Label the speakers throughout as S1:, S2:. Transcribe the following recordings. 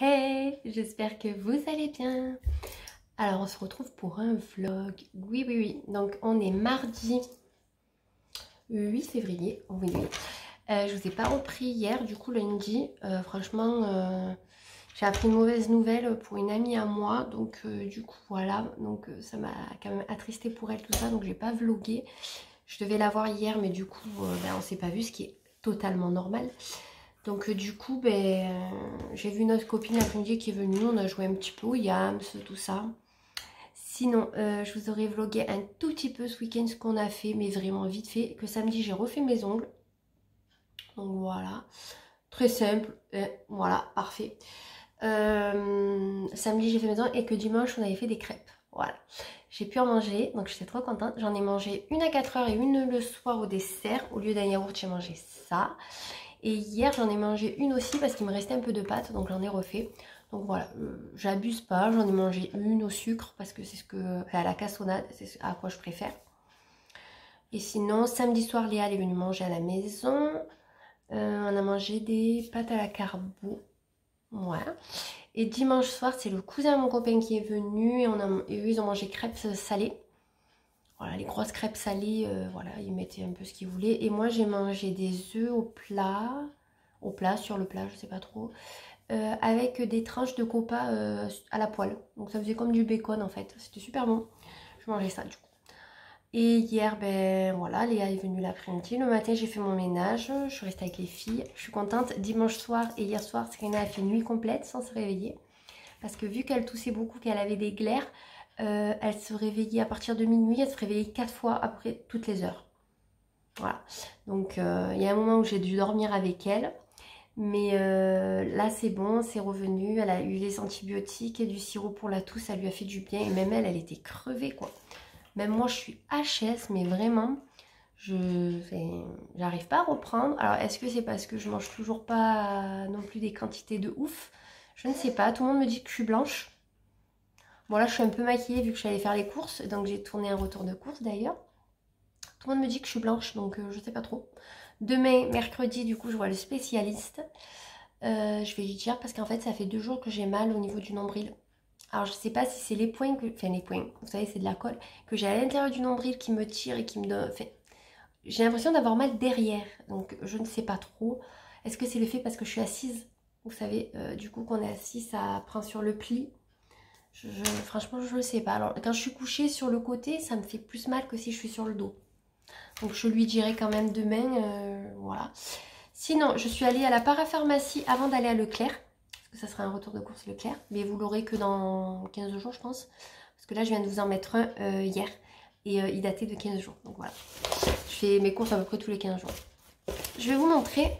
S1: Hey, j'espère que vous allez bien. Alors on se retrouve pour un vlog. Oui. Donc on est mardi 8 février. Oui. Je vous ai pas repris hier, du coup lundi. Franchement, j'ai appris une mauvaise nouvelle pour une amie à moi. Donc du coup voilà. Donc ça m'a quand même attristée pour elle tout ça. Donc j'ai pas vlogué. Je devais la voir hier, mais du coup on s'est pas vu, ce qui est totalement normal. Donc du coup, j'ai vu notre copine l'après-midi qui est venue, on a joué un petit peu au Yams, tout ça. Sinon, je vous aurais vlogué un tout petit peu ce week-end ce qu'on a fait, mais vraiment vite fait. Que samedi, j'ai refait mes ongles. Donc voilà, très simple, voilà, parfait. Samedi, j'ai fait mes ongles et que dimanche, on avait fait des crêpes. Voilà, j'ai pu en manger, donc j'étais trop contente. J'en ai mangé une à 4 heures et une le soir au dessert. Au lieu d'un yaourt, j'ai mangé ça. Et hier j'en ai mangé une aussi parce qu'il me restait un peu de pâte, donc j'en ai refait. Donc voilà, j'abuse pas, j'en ai mangé une au sucre parce que c'est ce que, à la cassonade, c'est à quoi je préfère. Et sinon, samedi soir, Léa elle est venue manger à la maison. On a mangé des pâtes à la carbo. Voilà. Et dimanche soir, c'est le cousin de mon copain qui est venu et eux, ils ont mangé crêpes salées. Voilà, les grosses crêpes salées, voilà, ils mettaient un peu ce qu'ils voulaient. Et moi, j'ai mangé des œufs au plat, sur le plat, je sais pas trop, avec des tranches de copa à la poêle. Donc ça faisait comme du bacon en fait, c'était super bon. Je mangeais ça du coup. Et hier, voilà, Léa est venue l'après-midi. Le matin, j'ai fait mon ménage, je suis restée avec les filles. Je suis contente. Dimanche soir et hier soir, Serena a fait une nuit complète sans se réveiller. Parce que vu qu'elle toussait beaucoup, qu'elle avait des glaires, elle se réveillait à partir de minuit, elle se réveillait 4 fois après toutes les heures. Voilà. Donc il y a un moment où j'ai dû dormir avec elle. Mais là c'est bon, c'est revenu. Elle a eu les antibiotiques et du sirop pour la toux, ça lui a fait du bien. Et même elle était crevée quoi. Même moi je suis HS, mais vraiment, j'arrive pas à reprendre. Alors est-ce que c'est parce que je mange toujours pas non plus des quantités de ouf? Je ne sais pas, tout le monde me dit que je suis blanche. Bon là je suis un peu maquillée vu que je suis allée faire les courses, donc j'ai tourné un retour de course d'ailleurs. Tout le monde me dit que je suis blanche, donc je sais pas trop. Demain, mercredi, du coup je vois le spécialiste. Je vais lui dire parce qu'en fait ça fait 2 jours que j'ai mal au niveau du nombril. Alors je sais pas si c'est les points, enfin les points, vous savez c'est de la colle, que j'ai à l'intérieur du nombril qui me tire et qui me donne... Enfin, j'ai l'impression d'avoir mal derrière, donc je ne sais pas trop. Est-ce que c'est le fait parce que je suis assise? Vous savez, du coup qu'on est assis, ça prend sur le pli. Franchement, je ne sais pas. Alors, quand je suis couchée sur le côté, ça me fait plus mal que si je suis sur le dos. Donc, je lui dirai quand même demain. Voilà. Sinon, je suis allée à la parapharmacie avant d'aller à Leclerc. Parce que ça sera un retour de course Leclerc. Mais vous l'aurez que dans 15 jours, je pense. Parce que là, je viens de vous en mettre un hier. Et il datait de 15 jours. Donc, voilà. Je fais mes courses à peu près tous les 15 jours. Je vais vous montrer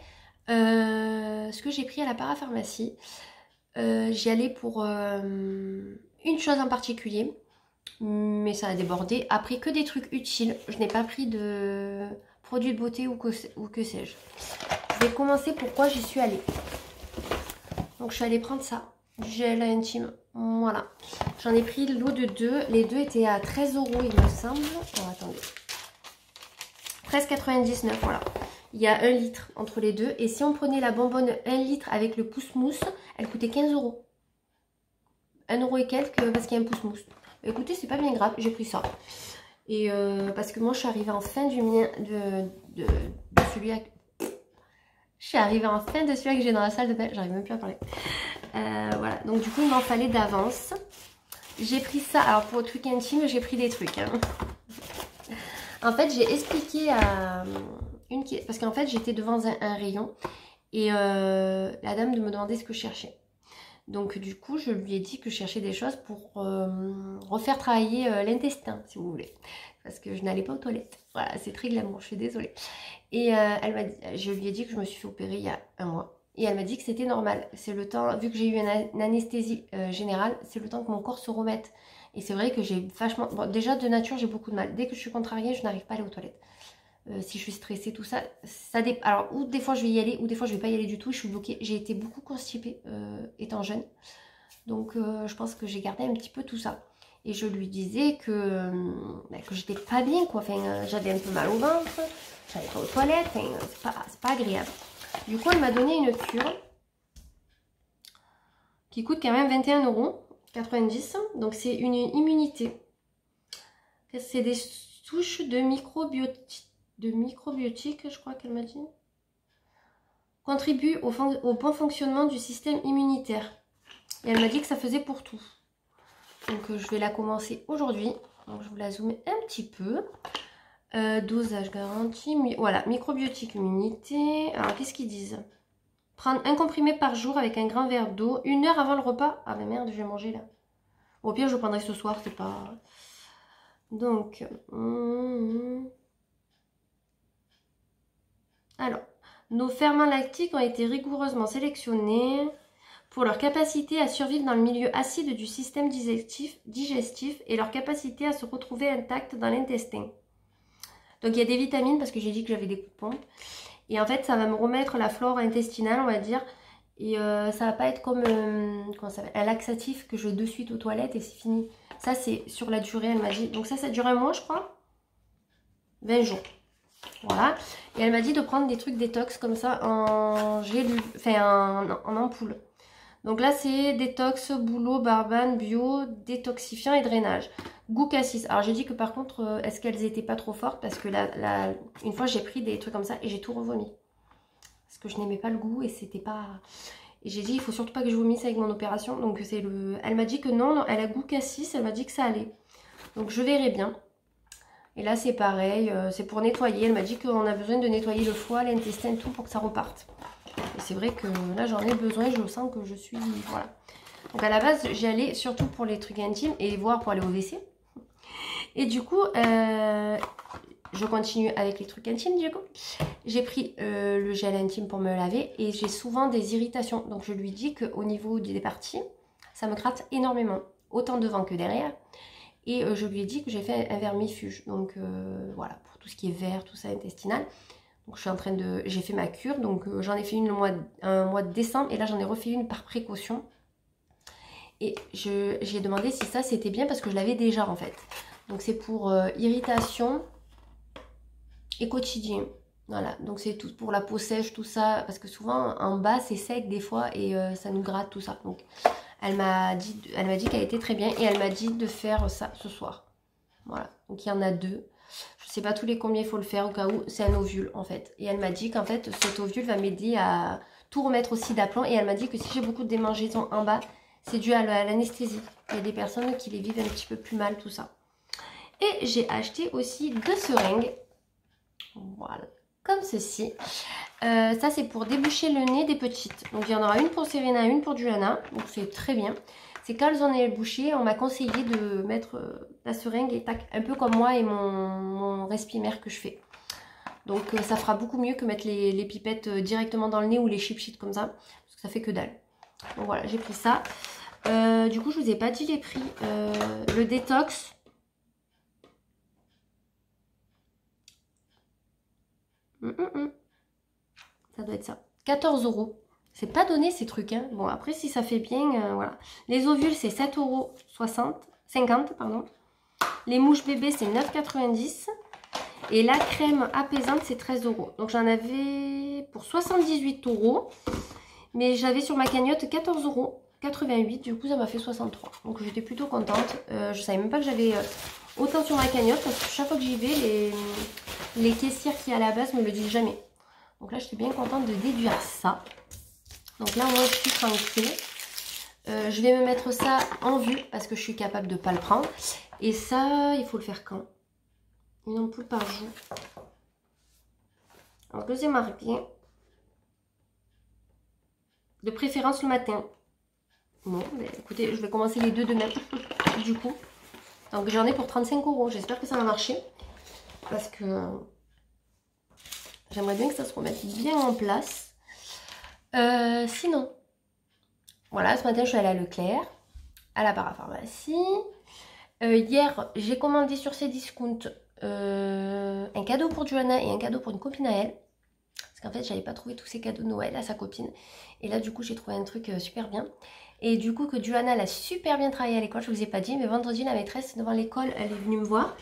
S1: ce que j'ai pris à la parapharmacie. J'y allais pour une chose en particulier, mais ça a débordé. Après, que des trucs utiles. Je n'ai pas pris de produits de beauté ou que sais-je. Je vais commencer pourquoi j'y suis allée. Donc, je suis allée prendre ça, du gel intime. Voilà. J'en ai pris le lot de 2. Les deux étaient à 13 €, il me semble. Oh, attendez. 13,99 €, voilà. Il y a 1 litre entre les deux. Et si on prenait la bonbonne 1 litre avec le pouce-mousse, elle coûtait 15 €. 1 € et quelques parce qu'il y a un pouce-mousse. Écoutez, c'est pas bien grave, j'ai pris ça. Et parce que moi, je suis arrivée en fin du mien, de celui avec... Je suis arrivée en fin de celui que j'ai dans la salle de bain. J'arrive même plus à parler. Voilà, donc du coup, il m'en fallait d'avance. J'ai pris ça. Alors, pour le truc intime, j'ai pris des trucs. Hein. En fait, j'ai expliqué à une qui... Parce qu'en fait, j'étais devant un rayon. Et la dame me demandait ce que je cherchais. Donc du coup, je lui ai dit que je cherchais des choses pour refaire travailler l'intestin, si vous voulez. Parce que je n'allais pas aux toilettes. Voilà, c'est très glamour, je suis désolée. Et je lui ai dit que je me suis fait opérer il y a 1 mois. Et elle m'a dit que c'était normal. C'est le temps, vu que j'ai eu une anesthésie générale, c'est le temps que mon corps se remette. Et c'est vrai que j'ai vachement... Bon, déjà, de nature, j'ai beaucoup de mal. Dès que je suis contrariée, je n'arrive pas à aller aux toilettes. Si je suis stressée, tout ça, ça dépend. Alors, ou des fois je vais y aller, ou des fois je vais pas y aller du tout, je suis bloquée. J'ai été beaucoup constipée étant jeune. Donc, je pense que j'ai gardé un petit peu tout ça. Et je lui disais que j'étais pas bien, quoi. Enfin, j'avais un peu mal au ventre, j'allais pas aux toilettes, enfin, c'est pas agréable. Du coup, elle m'a donné une cure. qui coûte quand même 21,90 €. Donc c'est une immunité. C'est des souches de microbiotiques, je crois qu'elle m'a dit. Contribue au bon fonctionnement du système immunitaire. Et elle m'a dit que ça faisait pour tout. Donc je vais la commencer aujourd'hui. Donc je vous la zoome un petit peu. Dosage garanti. Voilà, microbiotique immunité. Alors qu'est-ce qu'ils disent? Prendre un comprimé par jour avec un grand verre d'eau, 1 heure avant le repas. Ah mais merde, je vais manger là. Au pire, je le prendrai ce soir, c'est pas... Donc... Alors, nos ferments lactiques ont été rigoureusement sélectionnés pour leur capacité à survivre dans le milieu acide du système digestif et leur capacité à se retrouver intactes dans l'intestin. Donc il y a des vitamines parce que j'ai dit que j'avais des coups de pompe. Et en fait ça va me remettre la flore intestinale on va dire. Et ça va pas être comme comment ça s'appelle, un laxatif que je vais de suite aux toilettes et c'est fini. Ça c'est sur la durée elle m'a dit. Donc ça dure un mois je crois. 20 jours. Voilà. Et elle m'a dit de prendre des trucs détox comme ça en gélule, enfin en ampoule. Donc là, c'est détox, bouleau, barbane, bio, détoxifiant et drainage. Goût cassis. Alors j'ai dit que par contre, est-ce qu'elles étaient pas trop fortes? Parce que une fois, j'ai pris des trucs comme ça et j'ai tout revomi. Parce que je n'aimais pas le goût et c'était pas... Et j'ai dit, il faut surtout pas que je vomisse avec mon opération. Donc c'est le... Elle m'a dit que non, elle a goût cassis, elle m'a dit que ça allait. Donc je verrai bien. Et là, c'est pareil, c'est pour nettoyer. Elle m'a dit qu'on a besoin de nettoyer le foie, l'intestin, tout pour que ça reparte. Et c'est vrai que là j'en ai besoin, je sens que je suis... Voilà. Donc à la base j'y allais surtout pour les trucs intimes et voire pour aller au WC. Et du coup je continue avec les trucs intimes du coup. J'ai pris le gel intime pour me laver et j'ai souvent des irritations. Donc je lui dis qu'au niveau des parties, ça me gratte énormément. Autant devant que derrière. Et je lui ai dit que j'ai fait un vermifuge. Donc voilà, pour tout ce qui est verre, tout ça intestinal. Donc je suis en train de... J'ai fait ma cure, donc j'en ai fait une un mois de décembre et là j'en ai refait une par précaution. Et j'ai demandé si ça c'était bien parce que je l'avais déjà en fait. Donc c'est pour irritation et quotidien. Voilà, donc c'est tout pour la peau sèche, tout ça. Parce que souvent en bas c'est sec des fois et ça nous gratte tout ça. Donc elle m'a dit qu'elle était très bien et elle m'a dit de faire ça ce soir. Voilà, donc il y en a 2. Je sais pas tous les combien il faut le faire au cas où c'est un ovule en fait. Et elle m'a dit qu'en fait cet ovule va m'aider à tout remettre aussi d'aplomb. Et elle m'a dit que si j'ai beaucoup de démangeaisons en bas, c'est dû à l'anesthésie. Il y a des personnes qui les vivent un petit peu plus mal tout ça. Et j'ai acheté aussi 2 seringues. Voilà, comme ceci. Ça c'est pour déboucher le nez des petites. Donc il y en aura une pour Serena, une pour Joanna. Donc c'est très bien. C'est quand elles en aient bouché, on m'a conseillé de mettre la seringue et tac, un peu comme moi et mon respimer que je fais. Donc ça fera beaucoup mieux que mettre les pipettes directement dans le nez ou les chip-chits comme ça, parce que ça fait que dalle. Donc voilà, j'ai pris ça. Du coup, je vous ai pas dit les prix. Le détox. Ça doit être ça. 14 €. C'est pas donné ces trucs, hein. Bon, après, si ça fait bien, voilà. Les ovules, c'est 7,50 €, pardon. Les mouches bébés, c'est 9,90 €. Et la crème apaisante, c'est 13 €. Donc, j'en avais pour 78 €. Mais j'avais sur ma cagnotte 14,88 €. Du coup, ça m'a fait 63 €. Donc, j'étais plutôt contente. Je savais même pas que j'avais autant sur ma cagnotte. Parce que chaque fois que j'y vais, les caissières qui à la base me le disent jamais. Donc là, je suis bien contente de déduire ça. Donc là, moi, je suis tranquille. Je vais me mettre ça en vue parce que je suis capable de ne pas le prendre. Et ça, il faut le faire quand? Une ampoule par jour. Alors que j'ai marqué. De préférence le matin. Bon, mais écoutez, je vais commencer les 2 demain. Du coup. Donc j'en ai pour 35 €. J'espère que ça va marcher. Parce que j'aimerais bien que ça se remette bien en place. Sinon, voilà, ce matin je suis allée à Leclerc, à la parapharmacie. Hier, j'ai commandé sur Cdiscount un cadeau pour Joanna et un cadeau pour une copine à elle. Parce qu'en fait, j'avais pas trouvé tous ces cadeaux de Noël à sa copine. Et là, du coup, j'ai trouvé un truc super bien. Et du coup, que Joanna, elle a super bien travaillé à l'école, je vous ai pas dit. Mais vendredi, la maîtresse, devant l'école, elle est venue me voir.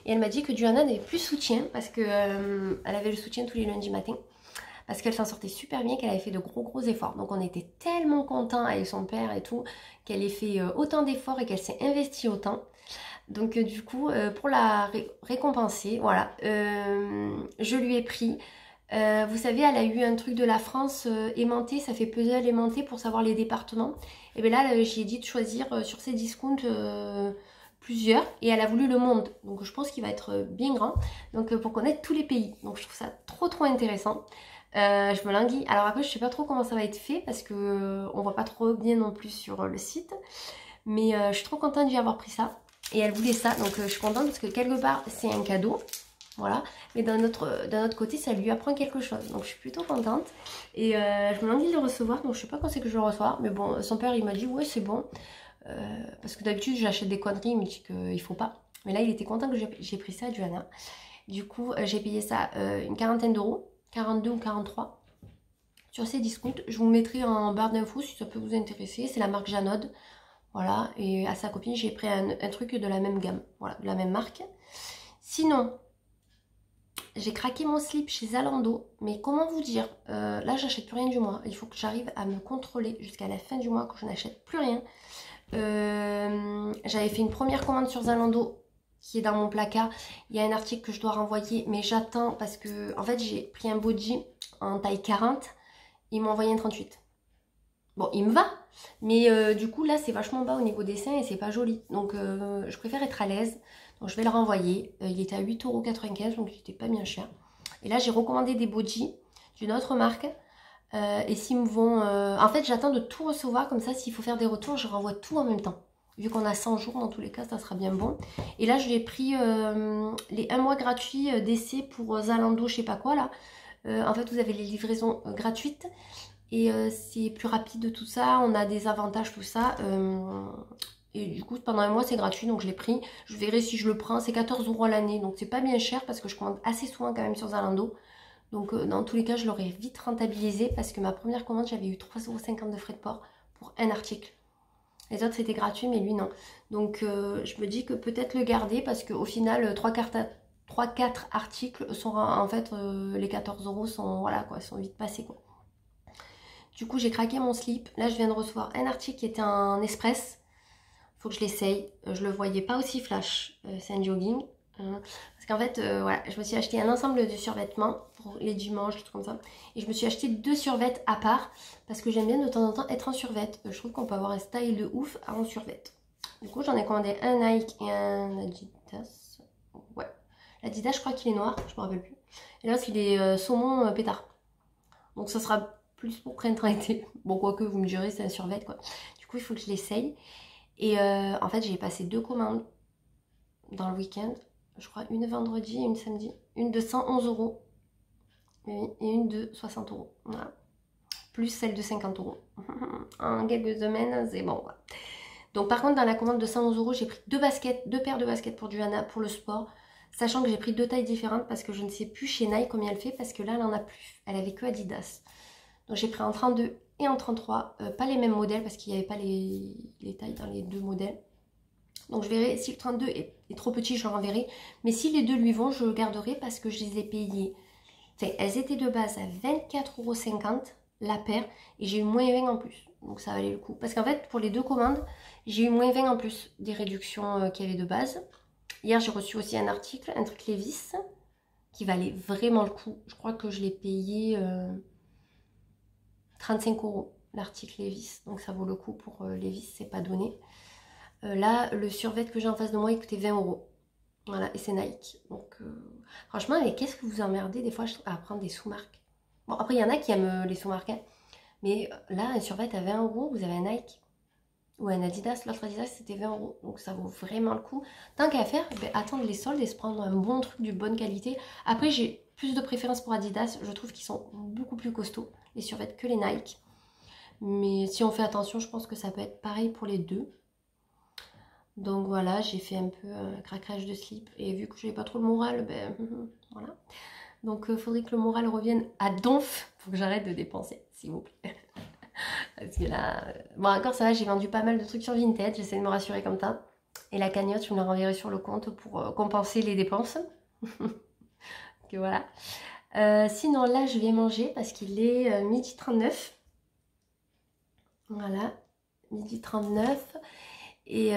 S1: Et elle m'a dit que Joanna n'avait plus soutien. Parce que elle avait le soutien tous les lundis matin. parce qu'elle s'en sortait super bien, qu'elle avait fait de gros efforts. Donc on était tellement contents avec son père et tout, qu'elle ait fait autant d'efforts et qu'elle s'est investie autant. Donc du coup, pour la récompenser, voilà, je lui ai pris, vous savez, elle a eu un truc de la France aimanté, ça fait puzzle aimanté pour savoir les départements. Et bien là, j'ai dit de choisir sur ses discounts plusieurs, et elle a voulu le monde. Donc je pense qu'il va être bien grand, donc pour connaître tous les pays. Donc je trouve ça trop intéressant. Je me languis. Alors après, je sais pas trop comment ça va être fait parce que on voit pas trop bien non plus sur le site. Mais je suis trop contente d'y avoir pris ça. Et elle voulait ça, donc je suis contente parce que quelque part c'est un cadeau, voilà. Mais d'un autre côté, ça lui apprend quelque chose, donc je suis plutôt contente. Et je me languis de le recevoir, donc je sais pas quand c'est que je le reçois. Mais bon, son père il m'a dit ouais c'est bon, parce que d'habitude j'achète des conneries, il me dit qu'il faut pas. Mais là il était content que j'ai pris ça à Johanna. Du coup j'ai payé ça une quarantaine d'euros, 42 ou 43 sur ces discounts. Je vous mettrai en barre d'infos si ça peut vous intéresser. C'est la marque Janod. Voilà, et à sa copine, j'ai pris un truc de la même gamme, voilà, de la même marque. Sinon, j'ai craqué mon slip chez Zalando, mais comment vous dire, là, j'achète plus rien du mois. Il faut que j'arrive à me contrôler jusqu'à la fin du mois, que je n'achète plus rien. J'avais fait une première commande sur Zalando, qui est dans mon placard. Il y a un article que je dois renvoyer, mais j'attends parce que, en fait, j'ai pris un body en taille 40. Ils m'ont envoyé un 38. Bon, il me va, mais du coup là c'est vachement bas au niveau des seins et c'est pas joli. Donc je préfère être à l'aise. Donc je vais le renvoyer. Il était à 8,95 €, donc il était pas bien cher. Et là j'ai recommandé des bodys d'une autre marque. Et s'ils me vont... En fait j'attends de tout recevoir, comme ça s'il faut faire des retours, je renvoie tout en même temps. Vu qu'on a 100 jours, dans tous les cas ça sera bien bon. Et là j'ai pris les 1 mois gratuits d'essai pour Zalando, je sais pas quoi là. En fait vous avez les livraisons gratuites. Et c'est plus rapide tout ça, on a des avantages tout ça. Et du coup pendant un mois c'est gratuit, donc je l'ai pris. Je verrai si je le prends, c'est 14 € à l'année, donc c'est pas bien cher parce que je commande assez souvent quand même sur Zalando. Donc dans tous les cas je l'aurais vite rentabilisé parce que ma première commande j'avais eu 3,50 € de frais de port pour un article. Les autres c'était gratuit mais lui non. Donc je me dis que peut-être le garder parce qu'au final 3-4 articles sont en fait les 14 € sont, voilà, quoi, sont vite passés quoi. Du coup, j'ai craqué mon slip. Là, je viens de recevoir un article qui était en express. Faut que je l'essaye. Je le voyais pas aussi flash. C'est un jogging. Parce qu'en fait, voilà, je me suis acheté un ensemble de survêtements pour les dimanches, tout comme ça. Et je me suis acheté 2 survêtements à part. Parce que j'aime bien de temps en temps être en survêt. Je trouve qu'on peut avoir un style de ouf en survêt. Du coup, j'en ai commandé un Nike et un Adidas. Ouais. L'Adidas, je crois qu'il est noir. Je me rappelle plus. Et l'autre, il est saumon pétard. Donc, ça sera plus pour printemps-été. Bon, quoique, vous me direz, c'est un survêt, quoi. Du coup, il faut que je l'essaye. Et en fait, j'ai passé 2 commandes dans le week-end. Je crois une vendredi et une samedi. Une de 111 € et une de 60 €. Voilà. Plus celle de 50 €. En quelques semaines, c'est bon, quoi. Donc, par contre, dans la commande de 111 €, j'ai pris 2 paires de baskets pour Johanna, pour le sport. Sachant que j'ai pris 2 tailles différentes parce que je ne sais plus chez Nike combien elle fait. Parce que là, elle en a plus. Elle avait que Adidas. Donc j'ai pris en 32 et en 33, pas les mêmes modèles parce qu'il n'y avait pas les tailles dans les deux modèles. Donc je verrai si le 32 est trop petit, je le renverrai. Mais si les deux lui vont, je le garderai parce que je les ai payées. Enfin, elles étaient de base à 24,50 € la paire et j'ai eu moins 20 en plus. Donc ça valait le coup. Parce qu'en fait, pour les deux commandes, j'ai eu moins 20 en plus des réductions qu'il y avait de base. Hier, j'ai reçu aussi un article, un truc Levi's, qui valait vraiment le coup. Je crois que je l'ai payé... 35 € l'article Levi's, donc ça vaut le coup pour Levi's, c'est pas donné. Là, le survêt que j'ai en face de moi, il coûtait 20 €. Voilà, et c'est Nike. Donc, franchement, mais qu'est-ce que vous emmerdez des fois à prendre des sous-marques? Bon, après, il y en a qui aiment les sous-marques, hein. Mais là, un survêt à 20 €, vous avez un Nike ou un Adidas. L'autre Adidas, c'était 20 €. Donc, ça vaut vraiment le coup. Tant qu'à faire, ben, attendre les soldes et se prendre un bon truc de bonne qualité. Après, j'ai plus de préférence pour Adidas. Je trouve qu'ils sont beaucoup plus costauds, les survêtements, que les Nike. Mais si on fait attention, je pense que ça peut être pareil pour les deux. Donc voilà, j'ai fait un peu un craquage de slip. Et vu que je n'ai pas trop le moral, ben voilà. Donc il faudrait que le moral revienne à donf. Faut que j'arrête de dépenser, s'il vous plaît. Parce que là... Bon, encore ça va, j'ai vendu pas mal de trucs sur Vinted. J'essaie de me rassurer comme ça. Et la cagnotte, je me la renverrai sur le compte pour compenser les dépenses. Donc voilà. Sinon là je vais manger parce qu'il est 12h39. Voilà, 12h39. Et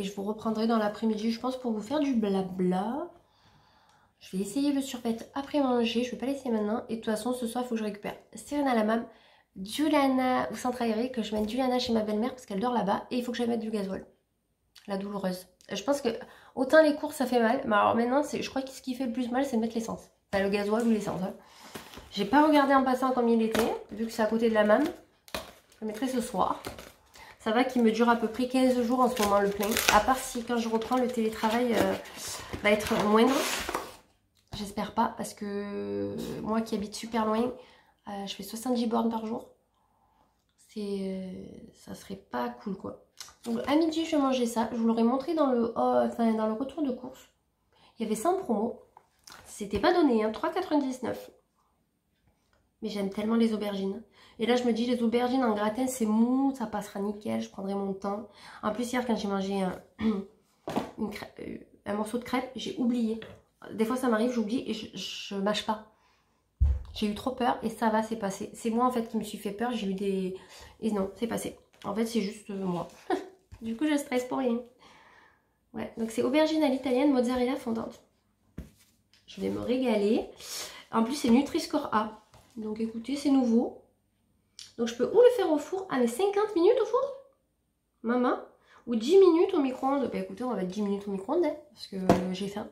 S1: je vous reprendrai dans l'après-midi, je pense, pour vous faire du blabla. Je vais essayer le survêt après manger, je ne vais pas laisser maintenant. Et de toute façon, ce soir, il faut que je récupère Serena la mam, Juliana au centre aéré, que je mette Juliana chez ma belle-mère parce qu'elle dort là-bas. Et il faut que je mette du gasoil, la douloureuse. Je pense que autant les courses, ça fait mal. Mais alors maintenant, je crois que ce qui fait le plus mal, c'est de mettre l'essence. Enfin, le gasoil ou l'essence. Hein. J'ai pas regardé en passant combien il était, vu que c'est à côté de la mam. Je le mettrai ce soir. Ça va qu'il me dure à peu près 15 jours en ce moment le plein. À part si quand je reprends le télétravail va être moindre. J'espère pas parce que moi qui habite super loin, je fais 70 bornes par jour. Ça serait pas cool quoi. Donc à midi je vais manger ça. Je vous l'aurais montré dans le retour de course. Il y avait ça en promo. C'était pas donné, hein, 3,99 €. Mais j'aime tellement les aubergines. Et là, je me dis, les aubergines en gratin, c'est mou, ça passera nickel, je prendrai mon temps. En plus, hier, quand j'ai mangé un morceau de crêpe, j'ai oublié. Des fois, ça m'arrive, j'oublie et je mâche pas. J'ai eu trop peur et ça va, c'est passé. C'est moi, en fait, qui me suis fait peur. J'ai eu des... Et non, c'est passé. En fait, c'est juste moi. Du coup, je stresse pour rien. Ouais, donc c'est aubergine à l'italienne, mozzarella fondante. Je vais me régaler. En plus, c'est Nutri-Score A. Donc écoutez, c'est nouveau. Donc je peux ou le faire au four, mais 50 minutes au four, maman, ou 10 minutes au micro-ondes. Bah écoutez, on va mettre 10 minutes au micro-ondes, hein, parce que j'ai faim.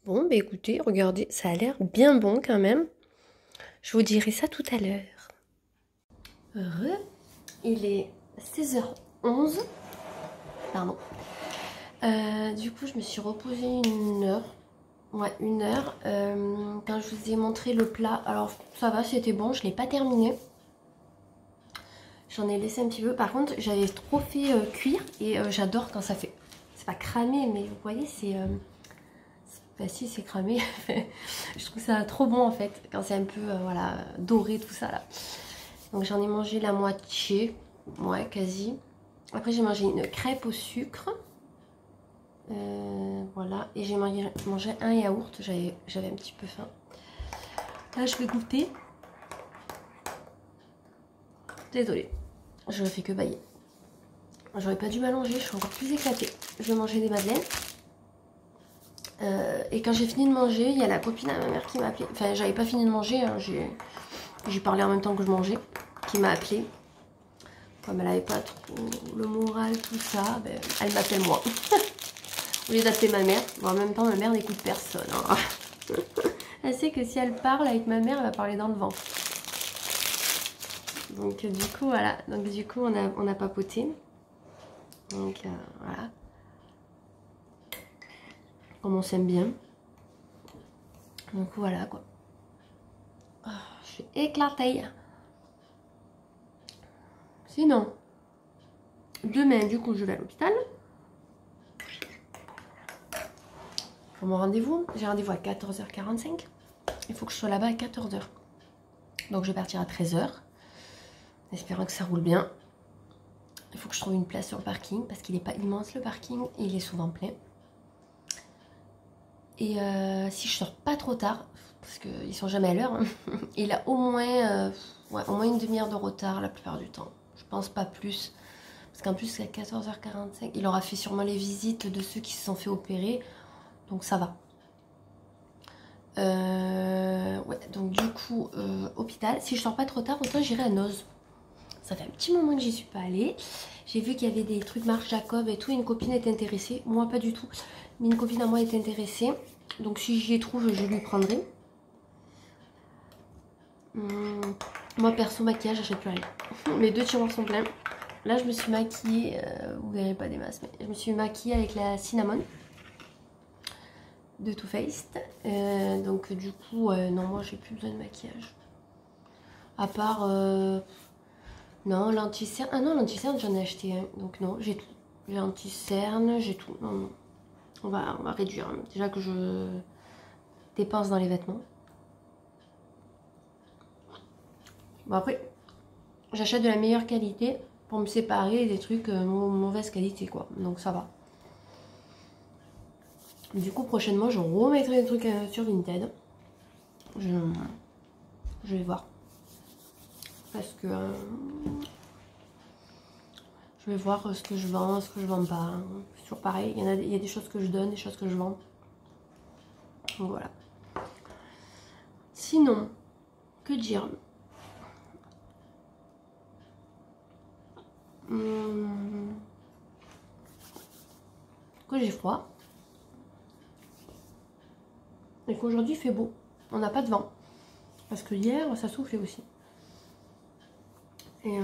S1: Bon, bah écoutez, regardez, ça a l'air bien bon quand même. Je vous dirai ça tout à l'heure. Heureux, il est 16h11. Pardon. Du coup, je me suis reposée une heure. Ouais, une heure. Quand je vous ai montré le plat, alors ça va, c'était bon, je ne l'ai pas terminé. J'en ai laissé un petit peu. Par contre, j'avais trop fait cuire et j'adore quand ça fait... C'est pas cramé, mais vous voyez, c'est... Bah si, c'est cramé. Je trouve ça trop bon en fait, quand c'est un peu voilà, doré tout ça là. Donc j'en ai mangé la moitié, ouais, quasi. Après j'ai mangé une crêpe au sucre. Voilà, et j'ai mangé un yaourt, j'avais un petit peu faim. Là je vais goûter. Désolée, je ne fais que bailler. J'aurais pas dû m'allonger, je suis encore plus éclatée. Je vais manger des madeleines. Et quand j'ai fini de manger, il y a la copine à ma mère qui m'a appelé. Enfin, j'avais pas fini de manger, hein, j'ai parlé en même temps que je mangeais, qui m'a appelé. Comme elle avait pas trop le moral, tout ça, ben, elle m'appelle moi. Au lieu d'appeler ma mère. Bon, en même temps, ma mère n'écoute personne. Hein. Elle sait que si elle parle avec ma mère, elle va parler dans le vent. Donc du coup, voilà. Donc du coup, on a papoté. Donc voilà. Comme on s'aime bien. Donc voilà quoi. Oh, je suis éclatée. Sinon, demain, du coup, je vais à l'hôpital. Pour mon rendez-vous, j'ai rendez-vous à 14h45. Il faut que je sois là-bas à 14h. Donc je vais partir à 13h. Espérant que ça roule bien. Il faut que je trouve une place sur le parking parce qu'il n'est pas immense le parking et il est souvent plein. Et si je sors pas trop tard, parce qu'ils sont jamais à l'heure, hein, il a au moins une demi-heure de retard la plupart du temps. Je pense pas plus. Parce qu'en plus c'est à 14h45. Il aura fait sûrement les visites de ceux qui se sont fait opérer. Donc ça va. Ouais, donc du coup, hôpital. Si je sors pas trop tard, autant j'irai à Noz. Ça fait un petit moment que j'y suis pas allée. J'ai vu qu'il y avait des trucs Marc Jacob et tout. Une copine est intéressée. Moi, pas du tout. Mais une copine à moi est intéressée. Donc si j'y trouve, je lui prendrai. Moi, perso, maquillage, j'achète plus rien. Mes deux tiroirs sont pleins. Là, je me suis maquillée. Vous verrez pas des masses, mais je me suis maquillée avec la Cinnamon de Too Faced. Donc du coup, non, moi, j'ai plus besoin de maquillage. À part... non, l'anti-cerne. Ah non, l'anti-cerne, j'en ai acheté un. Donc non, j'ai tout. J'ai l'anti-cerne, j'ai tout. Non, non. On va réduire. Hein. Déjà que je dépense dans les vêtements. Bon, après, j'achète de la meilleure qualité pour me séparer des trucs mauvaise qualité, quoi. Donc ça va. Du coup, prochainement, je remettrai des trucs sur Vinted. Je vais voir. Parce que... je vais voir ce que je vends, ce que je vends pas. C'est toujours pareil. Il y a des choses que je donne, des choses que je vends. Donc voilà. Sinon, que dire? Que j'ai froid. Et qu'aujourd'hui il fait beau. On n'a pas de vent. Parce que hier, ça soufflait aussi. Et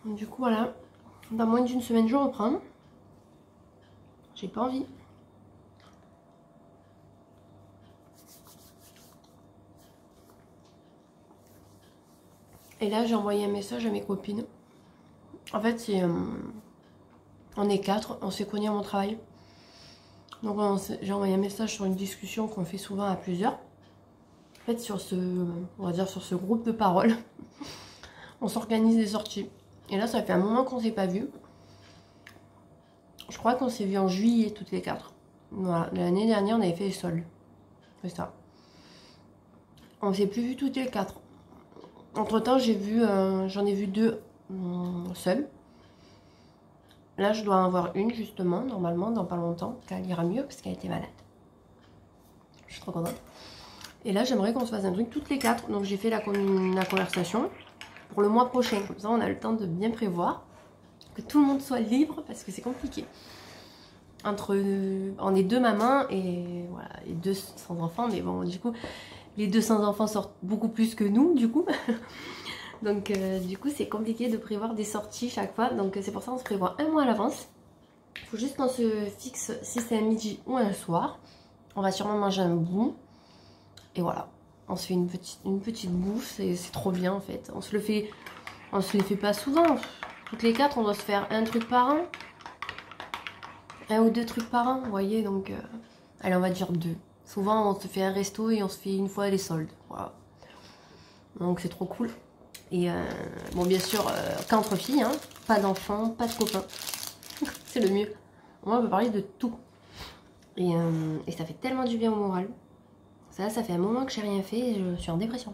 S1: du coup, voilà. Dans moins d'une semaine, je reprends. J'ai pas envie. Et là, j'ai envoyé un message à mes copines. En fait, c'est... on est 4, on s'est connus à mon travail. Donc j'ai envoyé un message sur une discussion qu'on fait souvent à plusieurs. En fait, sur ce, on va dire sur ce groupe de parole, on s'organise des sorties. Et là, ça fait un moment qu'on s'est pas vus. Je crois qu'on s'est vus en juillet toutes les 4. Voilà, l'année dernière, on avait fait les soldes. C'est ça. On s'est plus vus toutes les 4. Entre temps, j'en ai vu 2 seules. Là, je dois en avoir une justement, normalement, dans pas longtemps, qu'elle ira mieux parce qu'elle était malade. Je suis trop contente. Et là, j'aimerais qu'on se fasse un truc toutes les 4. Donc, j'ai fait la conversation pour le mois prochain. Comme ça, on a le temps de bien prévoir. Que tout le monde soit libre parce que c'est compliqué. On est deux mamans et voilà, et deux sans enfants, mais bon, du coup, les deux sans enfants sortent beaucoup plus que nous, du coup. Donc, du coup, c'est compliqué de prévoir des sorties chaque fois. Donc, c'est pour ça qu'on se prévoit un mois à l'avance. Il faut juste qu'on se fixe si c'est un midi ou un soir. On va sûrement manger un bout. Et voilà, on se fait une petite bouffe, c'est trop bien en fait. On se les fait pas souvent. Toutes les quatre, on doit se faire un truc par an. Un ou deux trucs par an, vous voyez, donc... allez, on va dire deux. Souvent, on se fait un resto et on se fait une fois les soldes. Voilà. Donc, c'est trop cool. Et bon, bien sûr, qu'entre filles, hein. Pas d'enfants, pas de copains. C'est le mieux. Moi, on peut parler de tout. Et ça fait tellement du bien au moral. Ça fait un moment que j'ai rien fait et je suis en dépression.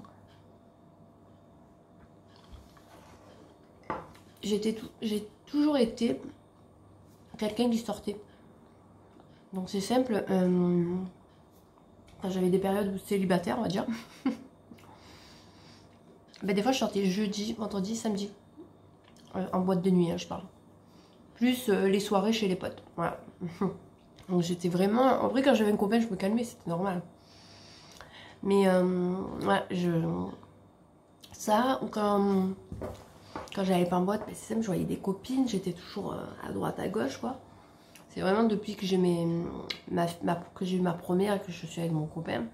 S1: J'ai toujours été quelqu'un qui sortait. Donc c'est simple. J'avais des périodes célibataires, on va dire. Ben, des fois, je sortais jeudi, vendredi, samedi. En boîte de nuit, hein, je parle. Plus les soirées chez les potes. Voilà. Donc j'étais vraiment... En vrai, quand j'avais un copain, je me calmais, c'était normal. Mais ouais, ça, ou quand j'allais pas en boîte, c'est simple, je voyais des copines, j'étais toujours à droite, à gauche, quoi. C'est vraiment depuis que j'ai eu ma première et que je suis avec mon copain,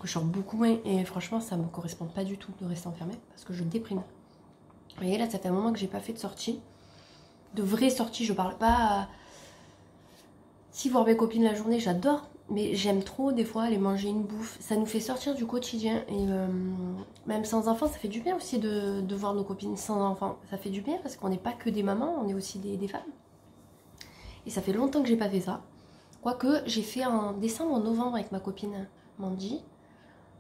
S1: que je sors beaucoup moins. Et franchement, ça me correspond pas du tout de rester enfermée, parce que je déprime. Vous voyez, là, ça fait un moment que j'ai pas fait de sortie. De vraies sorties, je parle pas... Si voir mes copines la journée, j'adore. Mais j'aime trop des fois aller manger une bouffe. Ça nous fait sortir du quotidien. Et même sans enfants, ça fait du bien aussi de voir nos copines sans enfants. Ça fait du bien parce qu'on n'est pas que des mamans, on est aussi des femmes. Et ça fait longtemps que j'ai pas fait ça. Quoique j'ai fait en décembre, en novembre avec ma copine Mandy.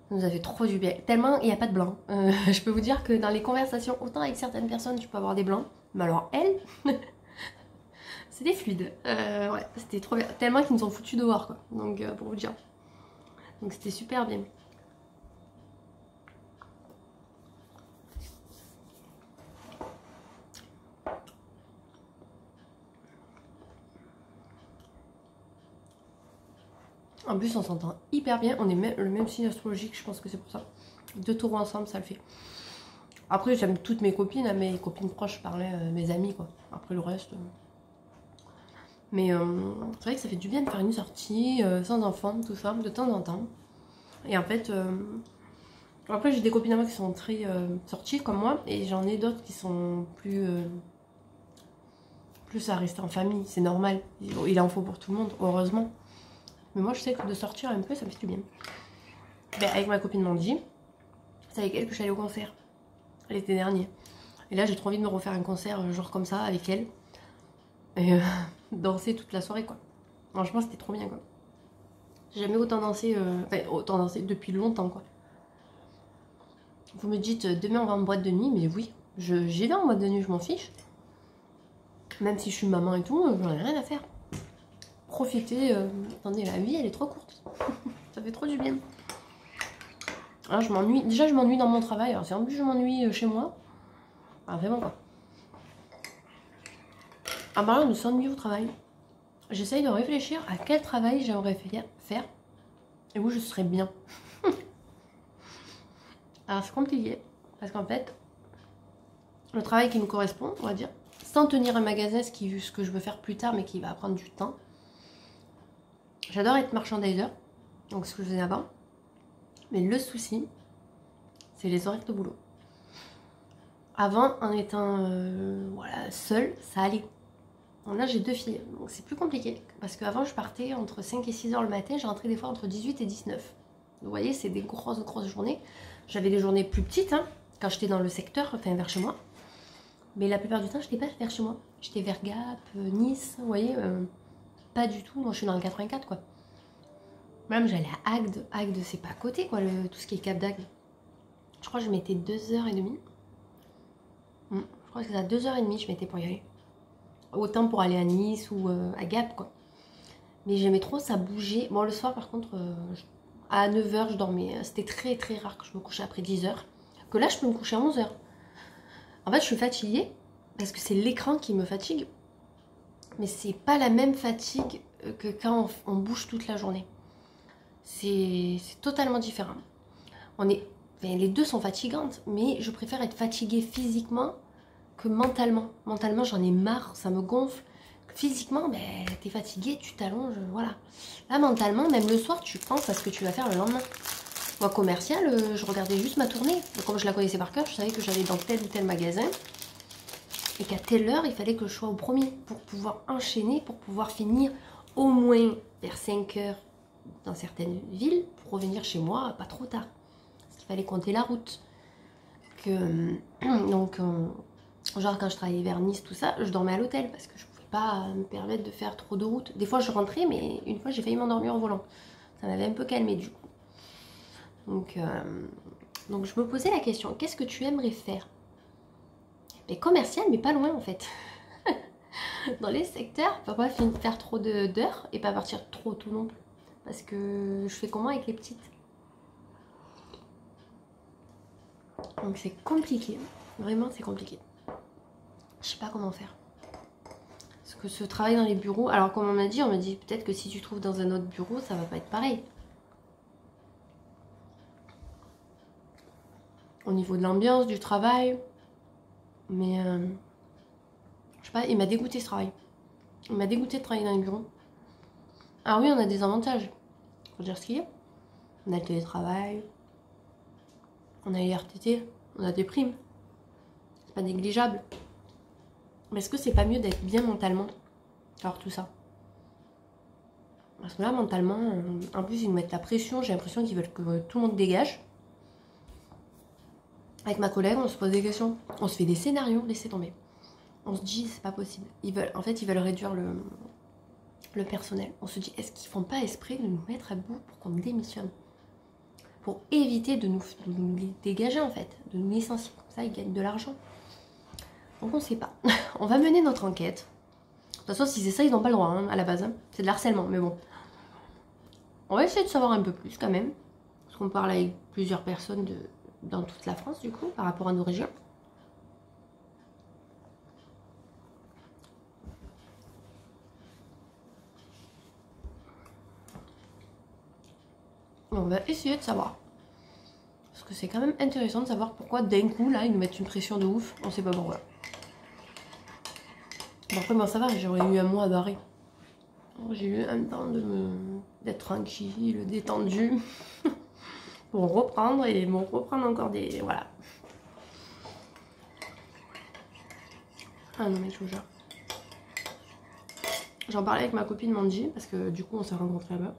S1: Ça nous a fait trop du bien. Tellement il n'y a pas de blanc. Je peux vous dire que dans les conversations, autant avec certaines personnes, tu peux avoir des blancs. Mais alors elle... C'était fluide, ouais, c'était trop bien. Tellement qu'ils nous ont foutus dehors, quoi. Donc, pour vous dire. Donc, c'était super bien. En plus, on s'entend hyper bien. On est le même signe astrologique, je pense que c'est pour ça. Deux taureaux ensemble, ça le fait. Après, j'aime toutes mes copines, hein, mes copines proches, je parlais, mes amis, quoi. Après, le reste... Mais c'est vrai que ça fait du bien de faire une sortie sans enfants, tout ça, de temps en temps. Et en fait, après j'ai des copines à moi qui sont très sorties comme moi, et j'en ai d'autres qui sont plus à rester en famille, c'est normal. Il en faut pour tout le monde, heureusement. Mais moi je sais que de sortir un peu, ça me fait du bien. Ben, avec ma copine Mandy, c'est avec elle que je suis allée au concert l'été dernier. Et là j'ai trop envie de me refaire un concert genre comme ça avec elle. Et danser toute la soirée, quoi. Franchement, c'était trop bien, quoi. J'ai jamais autant dansé, enfin, autant dansé depuis longtemps, quoi. Vous me dites, demain on va en boîte de nuit, mais oui, j'y vais en boîte de nuit, je m'en fiche. Même si je suis maman et tout, j'en ai rien à faire. Profiter, attendez, la vie, elle est trop courte. Ça fait trop du bien. Alors, je m'ennuie, déjà je m'ennuie dans mon travail, alors si en plus je m'ennuie chez moi, ah, vraiment, quoi. En parlant de s'ennuyer au travail, j'essaye de réfléchir à quel travail j'aimerais faire et où je serais bien. Alors c'est compliqué, parce qu'en fait, le travail qui me correspond, on va dire, sans tenir un magasin, ce que je veux faire plus tard, mais qui va prendre du temps. J'adore être marchandiser, donc ce que je faisais avant. Mais le souci, c'est les horaires de boulot. Avant, en étant voilà, seule, ça allait. Là j'ai deux filles, donc c'est plus compliqué. Parce qu'avant je partais entre 5 et 6 heures le matin, je rentrais des fois entre 18 et 19. Vous voyez, c'est des grosses journées. J'avais des journées plus petites, hein, quand j'étais dans le secteur, enfin vers chez moi. Mais la plupart du temps, j'étais pas vers chez moi. J'étais vers Gap, Nice, vous voyez. Pas du tout, moi je suis dans le 84, quoi. Même j'allais à Agde. Agde, c'est pas à côté, quoi, tout ce qui est Cap d'Agde. Je crois que je mettais 2h30. Je crois que c'est à 2h30 je mettais pour y aller. Autant pour aller à Nice ou à Gap, quoi. Mais j'aimais trop, ça bougeait. Bon, le soir, par contre, à 9h, je dormais. C'était très, très rare que je me couchais après 10h. Que là, je peux me coucher à 11h. En fait, je suis fatiguée parce que c'est l'écran qui me fatigue. Mais c'est pas la même fatigue que quand on bouge toute la journée. C'est totalement différent. Les deux sont fatigantes, mais je préfère être fatiguée physiquement que mentalement. Mentalement, j'en ai marre, ça me gonfle. Physiquement, ben, t'es fatigué, tu t'allonges, voilà. Là, mentalement, même le soir, tu penses à ce que tu vas faire le lendemain. Moi, commercial, je regardais juste ma tournée. Donc, comme je la connaissais par cœur, je savais que j'allais dans tel ou tel magasin. Et qu'à telle heure, il fallait que je sois au premier pour pouvoir enchaîner, pour pouvoir finir au moins vers 5 heures dans certaines villes pour revenir chez moi pas trop tard. Parce qu'il fallait compter la route. Donc, genre quand je travaillais vers Nice, tout ça, je dormais à l'hôtel parce que je pouvais pas me permettre de faire trop de route. Des fois, je rentrais, mais une fois, j'ai failli m'endormir en volant. Ça m'avait un peu calmé du coup. Donc, je me posais la question, qu'est-ce que tu aimerais faire? Mais commercial, mais pas loin en fait. Dans les secteurs, pour pas faire trop d'heures et pas partir trop tôt non plus. Parce que je fais comment avec les petites? Donc c'est compliqué. Vraiment, c'est compliqué. Je sais pas comment faire. Parce que ce travail dans les bureaux, alors comme on m'a dit peut-être que si tu trouves dans un autre bureau, ça va pas être pareil. Au niveau de l'ambiance, du travail. Mais je sais pas, il m'a dégoûté ce travail. Il m'a dégoûté de travailler dans les bureaux. Ah oui, on a des avantages. Faut dire ce qu'il y a. On a le télétravail. On a les RTT. On a des primes. C'est pas négligeable. Mais est-ce que c'est pas mieux d'être bien mentalement? Alors tout ça. Parce que là, mentalement, en plus, ils nous mettent la pression. J'ai l'impression qu'ils veulent que tout le monde dégage. Avec ma collègue, on se pose des questions. On se fait des scénarios, laissez tomber. On se dit, c'est pas possible. En fait, ils veulent réduire le personnel. On se dit, est-ce qu'ils font pas esprit de nous mettre à bout pour qu'on démissionne? Pour éviter de nous dégager, en fait. De nous licencier. Comme ça, ils gagnent de l'argent. Donc, on sait pas. On va mener notre enquête. De toute façon, si c'est ça, ils n'ont pas le droit, hein, à la base. Hein. C'est de l'harcèlement, mais bon. On va essayer de savoir un peu plus, quand même. Parce qu'on parle avec plusieurs personnes dans toute la France, du coup, par rapport à nos régions. On va essayer de savoir. Parce que c'est quand même intéressant de savoir pourquoi d'un coup, là, ils nous mettent une pression de ouf. On sait pas pourquoi. Bon, après, moi, ça va, j'aurais eu un mois à barrer. J'ai eu un temps d'être tranquille, détendu. Pour reprendre et me reprendre encore des... Voilà. Ah non, mais je vous jure. J'en parlais avec ma copine Mandy, parce que du coup, on s'est rencontrés là-bas.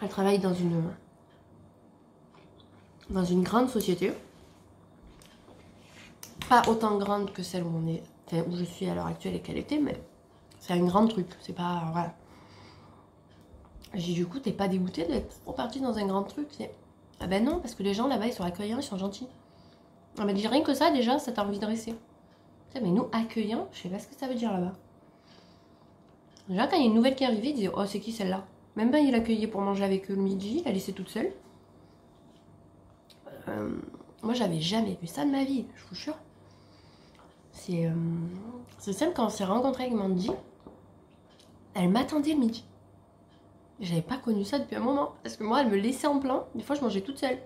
S1: Elle travaille dans une grande société. Pas autant grande que celle où on est, enfin, où je suis à l'heure actuelle et qu'elle était, mais c'est un grand truc. C'est pas... Voilà. J'ai dit, du coup, t'es pas dégoûtée d'être repartie dans un grand truc? Ah ben non, parce que les gens là-bas, ils sont accueillants, ils sont gentils. Elle m'a dit, rien que ça, déjà, ça t'a envie de rester. Mais nous, accueillants, je sais pas ce que ça veut dire là-bas. Déjà, quand il y a une nouvelle qui est arrivée, ils disaient, oh, c'est qui celle-là? Même pas, il l'accueillait pour manger avec eux le midi, il la laissait toute seule. Moi, j'avais jamais vu ça de ma vie, je vous jure. C'est simple, quand on s'est rencontrés avec Mandy, elle m'attendait le midi. J'avais pas connu ça depuis un moment. Parce que moi, elle me laissait en plan. Des fois, je mangeais toute seule.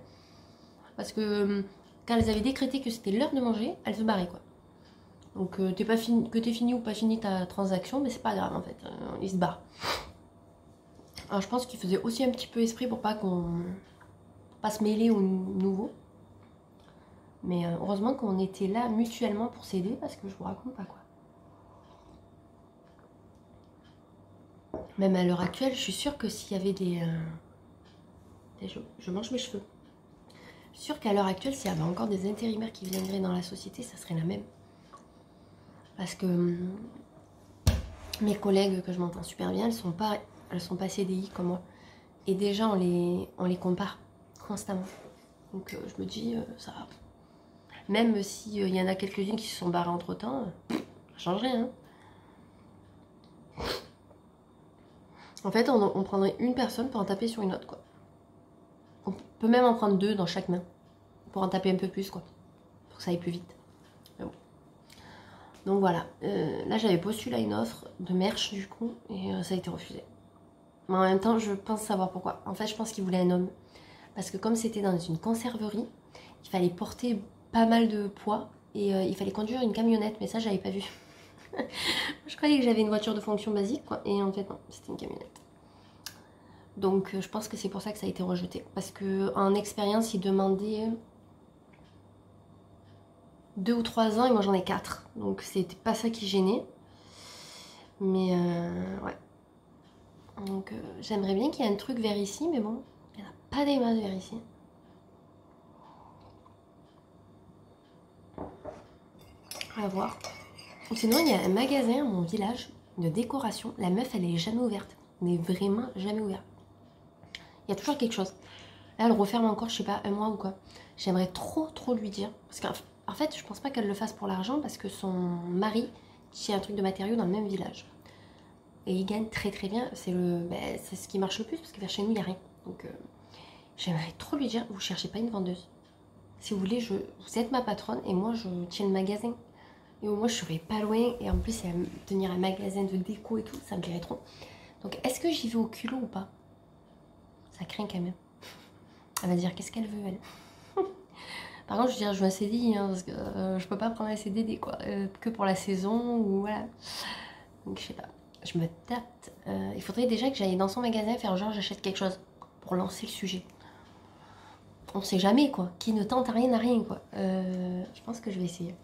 S1: Parce que quand elles avaient décrété que c'était l'heure de manger, elles se barraient, quoi. Donc, que t'aies fini ou pas fini ta transaction, mais c'est pas grave, en fait. Ils se barrent. Alors, je pense qu'ils faisaient aussi un petit peu esprit pour pas se mêler aux nouveaux. Mais heureusement qu'on était là mutuellement pour s'aider, parce que je vous raconte pas, quoi. Même à l'heure actuelle, je suis sûre que s'il y avait je mange mes cheveux. Je suis sûre qu'à l'heure actuelle, s'il y avait encore des intérimaires qui viendraient dans la société, ça serait la même. Parce que mes collègues, que je m'entends super bien, elles sont pas CDI comme moi. Et déjà, on les compare constamment. Donc je me dis, ça va. Même s'il y en a quelques-unes qui se sont barrées entre-temps, ça change rien. En fait, on prendrait une personne pour en taper sur une autre, quoi. On peut même en prendre deux dans chaque main. Pour en taper un peu plus, quoi. Pour que ça aille plus vite. Mais bon. Donc voilà. Là, j'avais postulé à une offre de merch, du coup. Et ça a été refusé. Mais en même temps, je pense savoir pourquoi. En fait, je pense qu'il voulait un homme. Parce que comme c'était dans une conserverie, il fallait porter pas mal de poids. Et il fallait conduire une camionnette. Mais ça, j'avais pas vu. Je croyais que j'avais une voiture de fonction basique, quoi. Et en fait, non, c'était une camionnette. Donc, je pense que c'est pour ça que ça a été rejeté. Parce qu'en expérience, il demandait 2 ou 3 ans et moi j'en ai 4. Donc, c'était pas ça qui gênait. Mais, ouais. Donc, j'aimerais bien qu'il y ait un truc vers ici, mais bon, il n'y en a pas des masses vers ici. À voir. Sinon, il y a un magasin à mon village de décoration. La meuf, elle est jamais ouverte. Mais vraiment jamais ouverte. Il y a toujours quelque chose. Là, elle referme encore, je sais pas, un mois ou quoi. J'aimerais trop lui dire. Parce qu'en fait, je pense pas qu'elle le fasse pour l'argent parce que son mari tient un truc de matériaux dans le même village. Et il gagne très bien. C'est ce qui marche le plus parce que vers chez nous, il n'y a rien. Donc, j'aimerais trop lui dire, vous cherchez pas une vendeuse. Si vous voulez, vous êtes ma patronne et moi, je tiens le magasin. Et au moins, je serais pas loin. Et en plus, tenir un magasin de déco et tout, ça me plairait trop. Donc, est-ce que j'y vais au culot ou pas? Ça craint quand même. Elle va dire qu'est-ce qu'elle veut, elle. Par contre, je veux dire, je veux un CDI, hein, parce que je peux pas prendre un CDD, quoi. Que pour la saison, ou voilà. Donc, je sais pas. Je me tâte. Il faudrait déjà que j'aille dans son magasin faire genre j'achète quelque chose pour lancer le sujet. On sait jamais, quoi. Qui ne tente rien n'a rien, quoi. Je pense que je vais essayer.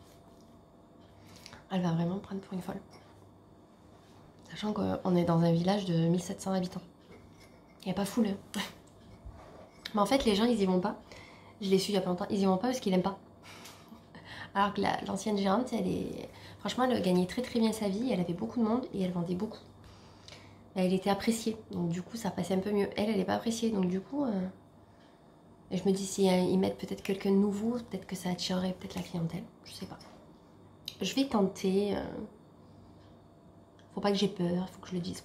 S1: Elle va vraiment me prendre pour une folle. Sachant qu'on est dans un village de 1700 habitants. Il n'y a pas foule. Hein. Mais en fait, les gens, ils y vont pas. Je l'ai su il y a pas longtemps. Ils y vont pas parce qu'ils l'aiment pas. Alors que l'ancienne gérante, franchement, elle gagnait très bien sa vie. Elle avait beaucoup de monde et elle vendait beaucoup. Elle était appréciée. Donc du coup, ça passait un peu mieux. Elle n'est pas appréciée. Donc du coup, et je me dis, si ils mettent peut-être quelqu'un de nouveau, peut-être que ça attirerait peut-être la clientèle. Je sais pas. Je vais tenter. Faut pas que j'ai peur. Faut que je le dise.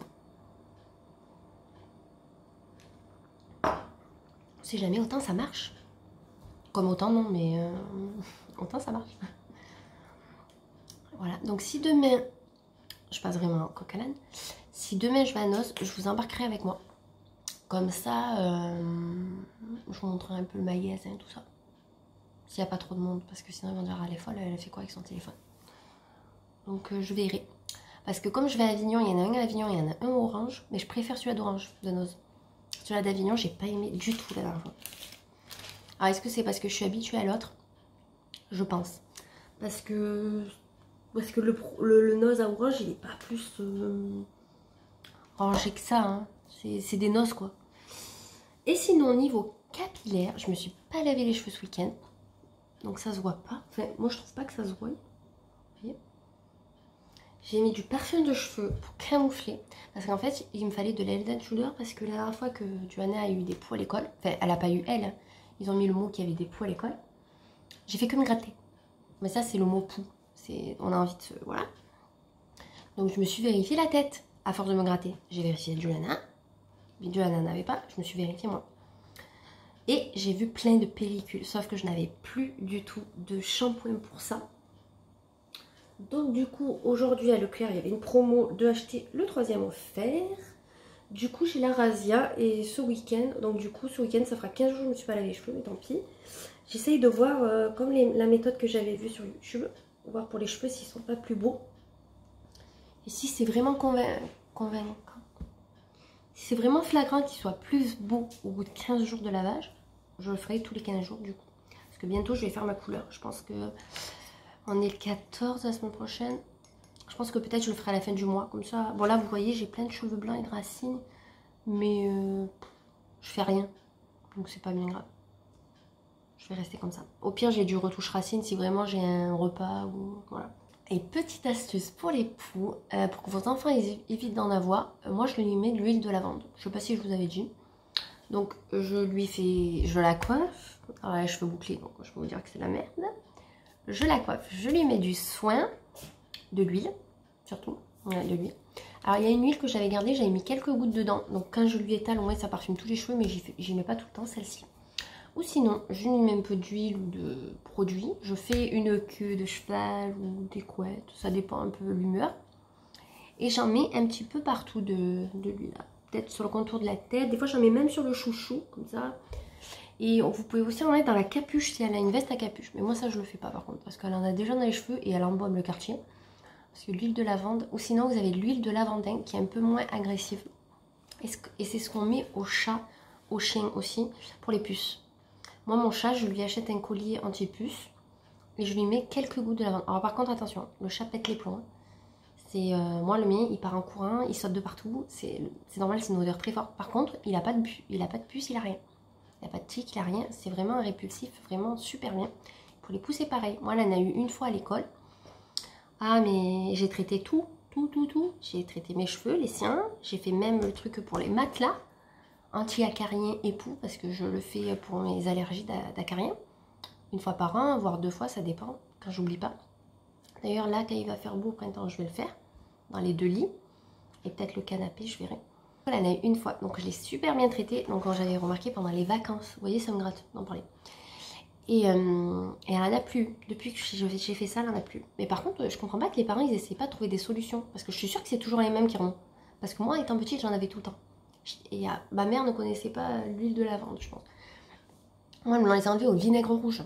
S1: On sait jamais, autant ça marche. Comme autant non, mais autant ça marche. Voilà, donc si demain, je passe vraiment en coq à l'âne, si demain je vais à Noces, je vous embarquerai avec moi. Comme ça, je vous montrerai un peu le magasin, tout ça. S'il n'y a pas trop de monde, parce que sinon ils vont dire, ah, elle est folle, elle fait quoi avec son téléphone? Donc je verrai. Parce que comme je vais à Avignon, il y en a un à Avignon, il y en a un Orange, mais je préfère celui-là d'Orange, de Noces. Celui-là d'Avignon, j'ai pas aimé du tout la dernière fois. Alors est-ce que c'est parce que je suis habituée à l'autre? Je pense. Parce que le nose à orange, il est pas plus rangé que ça. Hein. C'est des nozes, quoi. Et sinon, au niveau capillaire, je me suis pas lavé les cheveux ce week-end. Donc ça se voit pas. Enfin, moi, je trouve pas que ça se voit. Vous voyez, j'ai mis du parfum de cheveux pour camoufler. Parce qu'en fait, il me fallait de l'Head and Shoulder. Parce que la dernière fois que Johanna a eu des poux à l'école, enfin, elle a pas eu elle. Hein. Ils ont mis le mot qu'il y avait des poux à l'école. J'ai fait que me gratter. Mais ça, c'est le mot poux. On a envie de... Voilà. Donc, je me suis vérifié la tête à force de me gratter. J'ai vérifié Johanna. Mais Johanna n'avait pas. Je me suis vérifié moi. Et j'ai vu plein de pellicules. Sauf que je n'avais plus du tout de shampoing pour ça. Donc, du coup, aujourd'hui à Leclerc, il y avait une promo de acheter le 3e offert. Du coup, j'ai la razzia. Et ce week-end, donc du coup, ce week-end, ça fera 15 jours que je ne me suis pas lavé les cheveux. Mais tant pis. J'essaye de voir, comme la méthode que j'avais vue sur YouTube, voir pour les cheveux s'ils sont pas plus beaux. Et si c'est vraiment convaincant, si c'est vraiment flagrant qu'ils soient plus beaux au bout de 15 jours de lavage, je le ferai tous les 15 jours du coup. Parce que bientôt je vais faire ma couleur. Je pense que on est le 14 la semaine prochaine. Je pense que peut-être je le ferai à la fin du mois. Comme ça, bon là vous voyez j'ai plein de cheveux blancs et de racines. Mais je fais rien. Donc c'est pas bien grave. Je vais rester comme ça. Au pire, j'ai du retouche racine si vraiment j'ai un repas ou voilà. Et petite astuce pour les poux, pour que vos enfants évitent d'en avoir, moi je lui mets de l'huile de lavande. Je sais pas si je vous avais dit. Donc je la coiffe. Alors elle a les cheveux bouclés, donc je peux vous dire que c'est la merde. Je la coiffe, je lui mets du soin, de l'huile, surtout, ouais, de l'huile. Alors il y a une huile que j'avais gardée, j'avais mis quelques gouttes dedans. Donc quand je lui étale, au moins ça parfume tous les cheveux, mais j'y mets pas tout le temps celle-ci. Ou sinon, je lui mets un peu d'huile ou de produit. Je fais une queue de cheval ou des couettes. Ça dépend un peu de l'humeur. Et j'en mets un petit peu partout de l'huile. peut-être sur le contour de la tête. Des fois j'en mets même sur le chouchou, comme ça. Et vous pouvez aussi en mettre dans la capuche si elle a une veste à capuche. Mais moi ça je le fais pas par contre, parce qu'elle en a déjà dans les cheveux et elle embaume le quartier. Parce que l'huile de lavande, ou sinon vous avez de l'huile de lavandin qui est un peu moins agressive. Et c'est ce qu'on met au chat, au chien aussi, pour les puces. Moi mon chat, je lui achète un collier anti-puce et je lui mets quelques gouttes de lavande. Alors par contre attention, le chat pète les plombs. C'est moi le mien, il part en courant, il saute de partout. C'est normal, c'est une odeur très forte. Par contre, il a pas de puce, il a rien. Il n'a pas de tic, il a rien. C'est vraiment un répulsif, vraiment super bien. Pour les pousser pareil. Moi, elle en a eu une fois à l'école. Ah, mais j'ai traité tout. J'ai traité mes cheveux, les siens. J'ai fait même le truc pour les matelas. Anti-acarien époux, parce que je le fais pour mes allergies d'acarien. Une fois par an, voire 2 fois, ça dépend, quand j'oublie pas. D'ailleurs, là, quand il va faire beau au printemps, je vais le faire. Dans les 2 lits. Et peut-être le canapé, je verrai. Elle en a eu une fois, donc je l'ai super bien traité. Donc quand j'avais remarqué pendant les vacances, vous voyez, ça me gratte d'en parler. Et elle en a plus. Depuis que j'ai fait ça, elle en a plus. Mais par contre, je comprends pas que les parents, ils essaient pas de trouver des solutions. Parce que je suis sûre que c'est toujours les mêmes qui remontent. Parce que moi, étant petite, j'en avais tout le temps. Et ma mère ne connaissait pas l'huile de lavande, je pense. Moi, elle me les a enlevés au vinaigre rouge.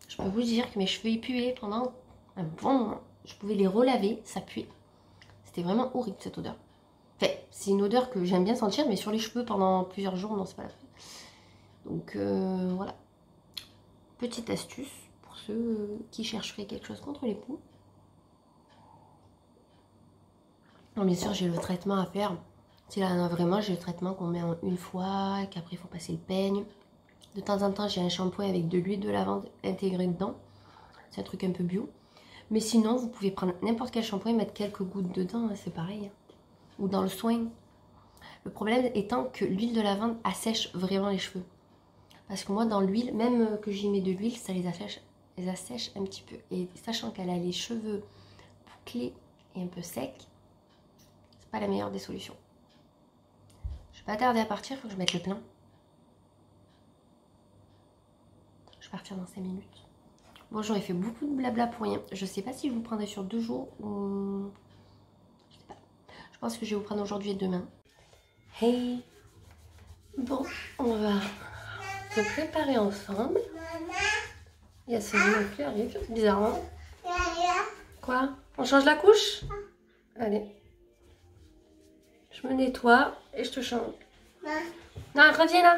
S1: Je peux vous dire que mes cheveux, ils puaient pendant un bon moment. Je pouvais les relaver, ça puait. C'était vraiment horrible, cette odeur. Enfin, c'est une odeur que j'aime bien sentir, mais sur les cheveux pendant plusieurs jours, non, c'est pas la peine. Donc, voilà. Petite astuce pour ceux qui chercheraient quelque chose contre les poux. Non, bien sûr, j'ai le traitement à faire. Si là, vraiment, j'ai le traitement qu'on met en une fois, qu'après, il faut passer le peigne. De temps en temps, j'ai un shampoing avec de l'huile de lavande intégrée dedans. C'est un truc un peu bio. Mais sinon, vous pouvez prendre n'importe quel shampoing et mettre quelques gouttes dedans, hein, c'est pareil. Ou dans le soin. Le problème étant que l'huile de lavande assèche vraiment les cheveux. Parce que moi, dans l'huile, même que j'y mets de l'huile, ça les assèche un petit peu. Et sachant qu'elle a les cheveux bouclés et un peu secs, c'est pas la meilleure des solutions. Je vais pas tarder à partir, il faut que je mette le plein. Je vais partir dans 5 minutes. Bon, j'aurais fait beaucoup de blabla pour rien. Je sais pas si je vous prendrai sur 2 jours ou... Je sais pas. Je pense que je vais vous prendre aujourd'hui et demain. Hey! Bon, on va se préparer ensemble. Il y a Céline qui arrive, bizarrement. Quoi? On change la couche? Allez. Je me nettoie et je te change. Non, reviens là.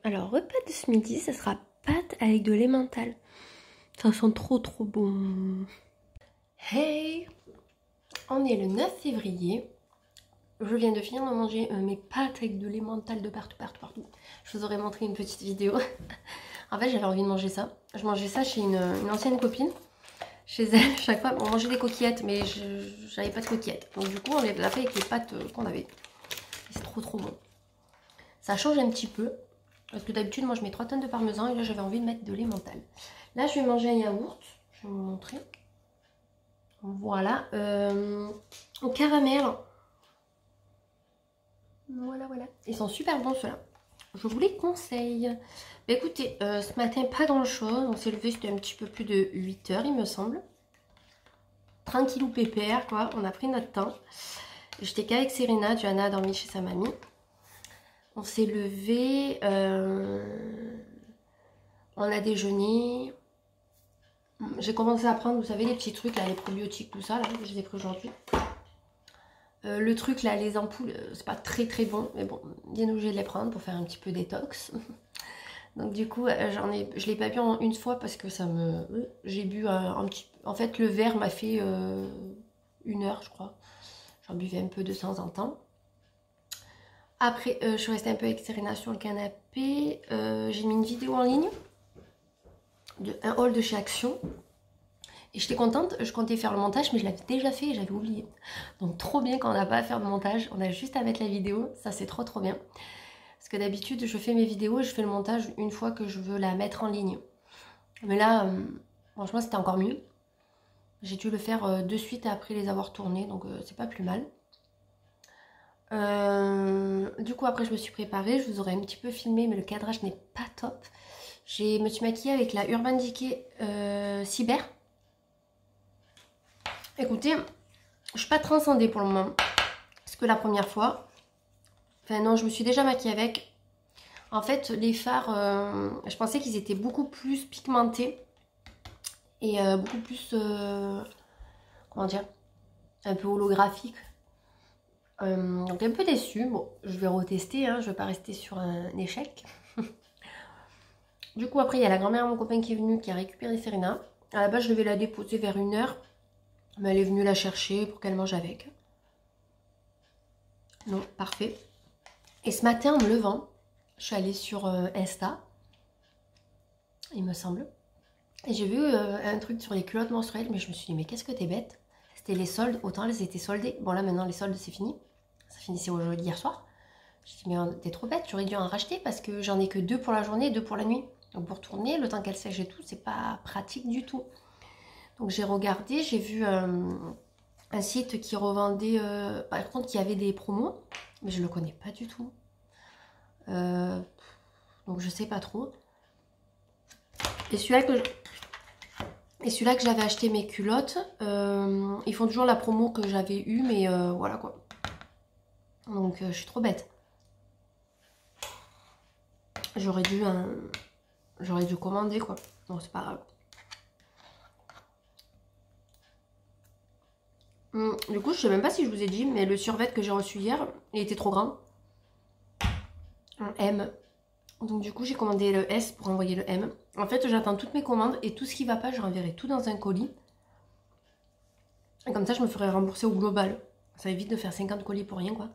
S1: Alors, repas de ce midi, ça sera pâtes avec de l'emmental. Ça sent trop bon. Hey! On est le 9 février. Je viens de finir de manger mes pâtes avec de l'emmental de partout. Je vous aurais montré une petite vidéo. En fait, j'avais envie de manger ça. Je mangeais ça chez une ancienne copine. Chez elle, chaque fois, on mangeait des coquillettes, mais j'avais pas de coquillettes. Donc du coup, on les a fait avec les pâtes qu'on avait. C'est trop bon. Ça change un petit peu. Parce que d'habitude, moi, je mets 3 tonnes de parmesan. Et là, j'avais envie de mettre de l'emmental. Là, je vais manger un yaourt. Je vais vous montrer. Voilà. Au caramel. Voilà. Ils sont super bons, ceux-là. Je vous les conseille. Bah, écoutez, ce matin, pas grand-chose. On s'est levé, c'était un petit peu plus de 8 h, il me semble. Tranquillou pépère, quoi. On a pris notre temps. J'étais qu'avec Serena. Johanna a dormi chez sa mamie. On s'est levé. On a déjeuné. J'ai commencé à prendre, vous savez, les petits trucs, là, les probiotiques, tout ça, là, que je les ai pris aujourd'hui. Le truc, là, les ampoules, c'est pas très bon. Mais bon, bien obligé de les prendre pour faire un petit peu détox. Donc du coup, je l'ai pas bu en une fois parce que ça me... J'ai bu un petit... En fait, le verre m'a fait 1 heure, je crois. J'en buvais un peu de temps en temps. Après, je suis restée un peu avec Serena sur le canapé. J'ai mis une vidéo en ligne. Un haul de chez Action. Et j'étais contente, je comptais faire le montage, mais je l'avais déjà fait et j'avais oublié. Donc trop bien quand on n'a pas à faire de montage, on a juste à mettre la vidéo, ça c'est trop bien. Parce que d'habitude, je fais mes vidéos et je fais le montage une fois que je veux la mettre en ligne. Mais là, franchement, c'était encore mieux. J'ai dû le faire de suite après les avoir tournés, donc c'est pas plus mal. Du coup, après, je me suis préparée, je vous aurais un petit peu filmé, mais le cadrage n'est pas top. Je me suis maquillée avec la Urban Decay Cyber. Écoutez, je suis pas transcendée pour le moment. Parce que la première fois... Enfin non, je me suis déjà maquillée avec. En fait, les fards, je pensais qu'ils étaient beaucoup plus pigmentés. Et beaucoup plus... comment dire? Un peu holographique. Donc un peu déçue. Bon, je vais retester, hein, je vais pas rester sur un échec. Du coup, après, il y a la grand-mère de mon copain qui est venue, qui a récupéré Serena. À la base, je devais la déposer vers 1 h. Mais elle est venue la chercher pour qu'elle mange avec. Non, parfait. Et ce matin, en me levant, je suis allée sur Insta, il me semble. Et j'ai vu un truc sur les culottes menstruelles, mais je me suis dit, mais qu'est-ce que t'es bête? C'était les soldes, autant elles étaient soldées. Bon là, maintenant, les soldes, c'est fini. Ça finissait hier soir. Je me dit, mais t'es trop bête, j'aurais dû en racheter parce que j'en ai que 2 pour la journée et 2 pour la nuit. Donc pour tourner, le temps qu'elle sèche et tout, c'est pas pratique du tout. Donc j'ai regardé, j'ai vu un site qui revendait, par contre, qui avait des promos, mais je le connais pas du tout. Donc je sais pas trop. Et celui-là que j'avais acheté mes culottes, ils font toujours la promo que j'avais eue, mais voilà quoi. Donc je suis trop bête. J'aurais dû commander quoi. Bon, c'est pas grave. Du coup, je sais même pas si je vous ai dit, mais le survêt que j'ai reçu hier, il était trop grand. Un M. Donc du coup, j'ai commandé le S pour envoyer le M. En fait, j'attends toutes mes commandes et tout ce qui va pas, je renverrai tout dans un colis. Et comme ça, je me ferai rembourser au global. Ça évite de faire 50 colis pour rien, quoi.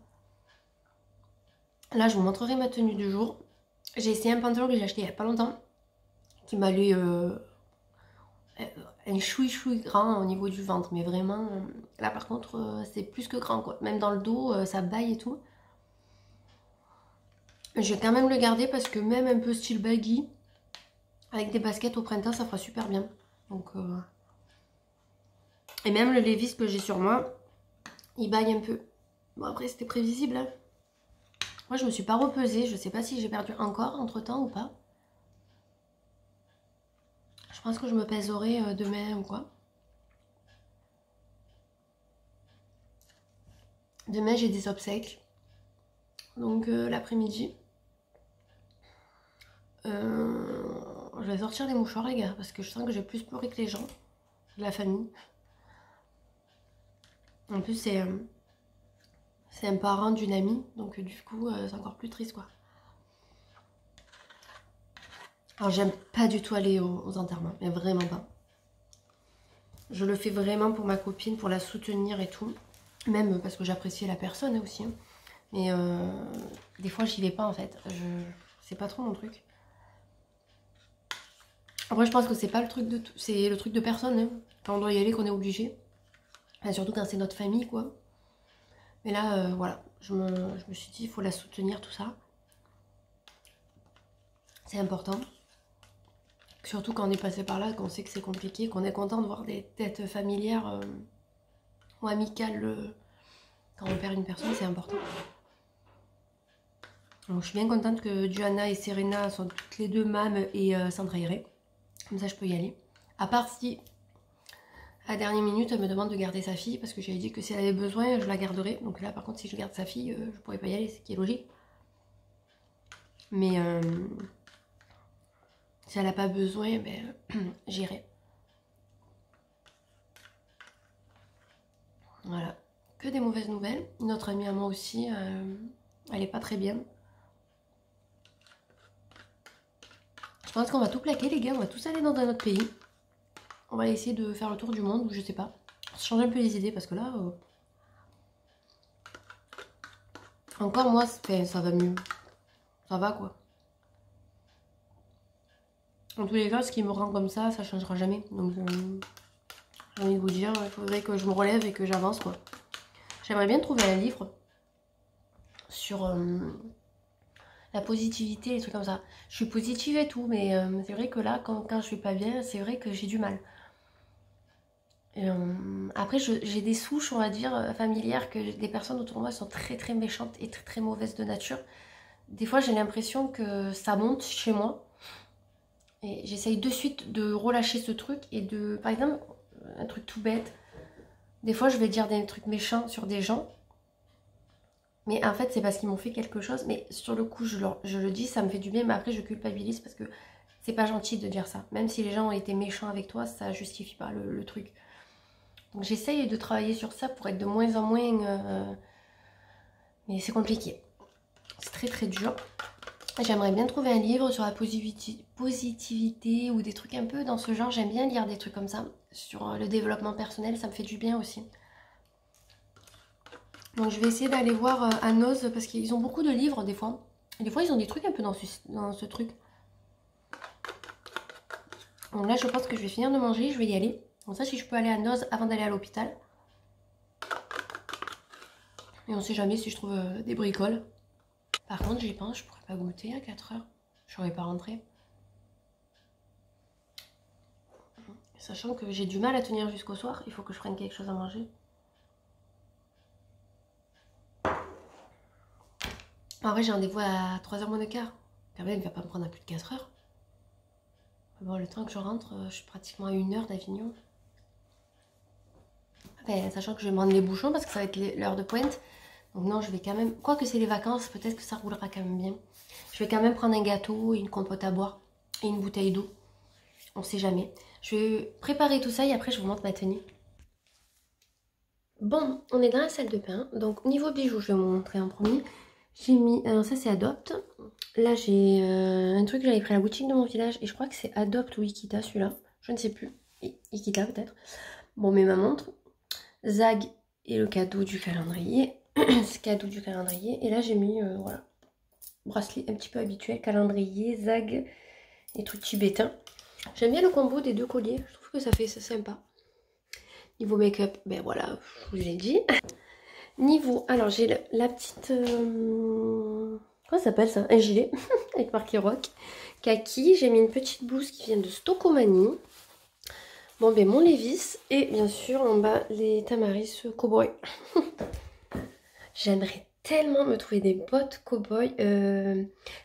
S1: Là, je vous montrerai ma tenue du jour. J'ai essayé un pantalon que j'ai acheté il y a pas longtemps, qui m'allait un choui grand au niveau du ventre. Mais vraiment, là par contre, c'est plus que grand, quoi. Même dans le dos, ça baille et tout. Je vais quand même le garder parce que même un peu style baggy, avec des baskets au printemps, ça fera super bien. Donc, et même le Levi's que j'ai sur moi, il baille un peu. Bon après c'était prévisible. Hein. Moi je me suis pas repesée, je sais pas si j'ai perdu encore entre temps ou pas. Je pense que je me pèserai demain ou quoi. Demain j'ai des obsèques. Donc l'après-midi. Je vais sortir les mouchoirs les gars, parce que je sens que j'ai plus pleuré que les gens de la famille. En plus c'est un parent d'une amie, donc du coup c'est encore plus triste quoi. Alors j'aime pas du tout aller aux enterrements, mais vraiment pas. Je le fais vraiment pour ma copine, pour la soutenir et tout. Même parce que j'apprécie la personne aussi. Hein. Mais des fois j'y vais pas en fait. C'est pas trop mon truc. Après je pense que c'est pas le truc de tout. C'est le truc de personne. Hein. Quand on doit y aller, qu'on est obligé. Enfin, surtout quand c'est notre famille quoi. Mais là voilà. Je me suis dit il faut la soutenir tout ça. C'est important. Surtout quand on est passé par là, qu'on sait que c'est compliqué, qu'on est content de voir des têtes familières ou amicales quand on perd une personne, c'est important. Donc je suis bien contente que Johanna et Serena sont toutes les deux Mam et Sandra Iré. Comme ça je peux y aller. À part si à la dernière minute elle me demande de garder sa fille parce que j'avais dit que si elle avait besoin je la garderais. Donc là par contre si je garde sa fille je pourrais pas y aller, ce qui est logique. Mais si elle n'a pas besoin, ben j'irai. Voilà. Que des mauvaises nouvelles. Notre amie à moi aussi, elle est pas très bien. Je pense qu'on va tout plaquer les gars, on va tous aller dans un autre pays. On va essayer de faire le tour du monde, ou je sais pas. Changer un peu les idées parce que là... Encore moi, ça va mieux. Ça va quoi. En tous les cas, ce qui me rend comme ça changera jamais. Donc j'ai envie de vous dire, il faudrait que je me relève et que j'avance quoi. J'aimerais bien trouver un livre sur la positivité, les trucs comme ça. Je suis positive et tout, mais c'est vrai que là, quand je suis pas bien, c'est vrai que j'ai du mal. Après, j'ai des souches, on va dire, familières, que des personnes autour de moi sont très très méchantes et très très mauvaises de nature. Des fois, j'ai l'impression que ça monte chez moi. Et j'essaye de suite de relâcher ce truc et de... Par exemple, un truc tout bête. Des fois, je vais dire des trucs méchants sur des gens. Mais en fait, c'est parce qu'ils m'ont fait quelque chose. Mais sur le coup, je le dis, ça me fait du bien. Mais après, je culpabilise parce que c'est pas gentil de dire ça. Même si les gens ont été méchants avec toi, ça justifie pas le truc. Donc j'essaye de travailler sur ça pour être de moins en moins... mais c'est compliqué. C'est très très dur. J'aimerais bien trouver un livre sur la positivité ou des trucs un peu dans ce genre. J'aime bien lire des trucs comme ça. Sur le développement personnel, ça me fait du bien aussi. Donc je vais essayer d'aller voir à Noz parce qu'ils ont beaucoup de livres des fois. Et des fois ils ont des trucs un peu dans ce truc. Donc là je pense que je vais finir de manger, je vais y aller. Comme ça si je peux aller à Noz avant d'aller à l'hôpital. Et on sait jamais si je trouve des bricoles. Par contre j'y pense, je pourrais pas goûter à 4 h. Je serais pas rentrée. Sachant que j'ai du mal à tenir jusqu'au soir, il faut que je prenne quelque chose à manger. En vrai j'ai rendez-vous à 3 h moins de quart. Quand même il va pas me prendre à plus de 4 h. Bon, le temps que je rentre, je suis pratiquement à 1 heure d'Avignon. Ben, sachant que je vais me rendre les bouchons parce que ça va être l'heure de pointe. Donc non, je vais quand même... Quoique c'est les vacances, peut-être que ça roulera quand même bien. Je vais quand même prendre un gâteau, une compote à boire et une bouteille d'eau. On sait jamais. Je vais préparer tout ça et après je vous montre ma tenue. Bon, on est dans la salle de bain. Donc niveau bijoux, je vais vous montrer en premier. J'ai mis... Alors ça c'est Adopt. Là j'ai un truc que j'avais pris à la boutique de mon village. Et je crois que c'est Adopt ou Ikita celui-là. Je ne sais plus. Ikita peut-être. Bon, mais ma montre. Zag et le cadeau du calendrier. Ce cadeau du calendrier. Et là j'ai mis, voilà, bracelet un petit peu habituel. Calendrier, Zag et trucs tibétains. J'aime bien le combo des deux colliers. Je trouve que ça fait ça sympa. Niveau make-up, ben voilà, je vous l'ai dit. Niveau, alors j'ai la petite Comment ça s'appelle ça? Un gilet avec marqué rock. Kaki, j'ai mis une petite blouse qui vient de Stockomanie. Bon ben mon Levi's et bien sûr en bas les Tamaris Cowboy. J'aimerais tellement me trouver des bottes Cowboy.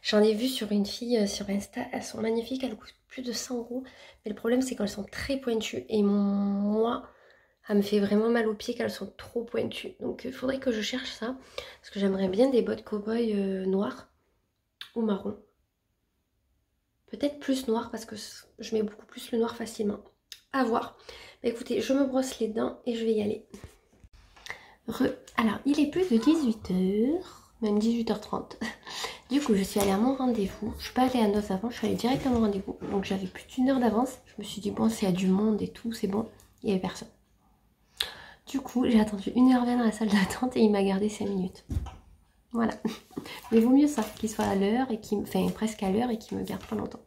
S1: J'en ai vu sur une fille sur Insta, elles sont magnifiques, elles coûtent plus de 100 €. Mais le problème c'est qu'elles sont très pointues et moi, elle me fait vraiment mal aux pieds qu'elles sont trop pointues. Donc il faudrait que je cherche ça parce que j'aimerais bien des bottes Cowboy noires ou marron. Peut-être plus noir parce que je mets beaucoup plus le noir facilement. À voir. Bah, écoutez, je me brosse les dents et je vais y aller. Alors, il est plus de 18 h, même 18 h 30. Du coup, je suis allée à mon rendez-vous. Je suis pas allée à noces avant, je suis allée directement au rendez-vous. Donc j'avais plus d'une heure d'avance. Je me suis dit, bon, s'il y a du monde et tout, c'est bon. Il n'y avait personne. Du coup, j'ai attendu 1h20 dans la salle d'attente et il m'a gardé 5 minutes. Voilà. Mais vaut mieux ça, qu'il soit à l'heure et qu'il, enfin presque à l'heure et qu'il me garde pas longtemps.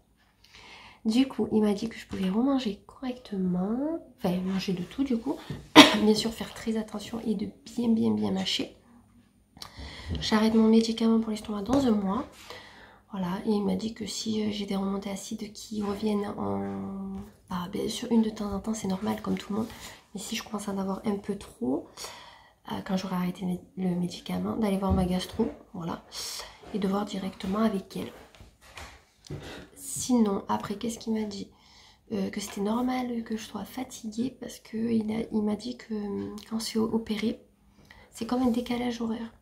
S1: Du coup, il m'a dit que je pouvais remanger correctement, enfin manger de tout du coup. Bien sûr, faire très attention et de bien mâcher. J'arrête mon médicament pour l'estomac dans un mois. Voilà, et il m'a dit que si j'ai des remontées acides qui reviennent en... Bah, bien sûr, une de temps en temps, c'est normal comme tout le monde. Mais si je commence à en avoir un peu trop, quand j'aurai arrêté le médicament, d'aller voir ma gastro, voilà, et de voir directement avec elle. Sinon, après, qu'est-ce qu'il m'a dit? Que c'était normal que je sois fatiguée parce qu'il m'a dit que quand c'est opéré, c'est comme un décalage horaire.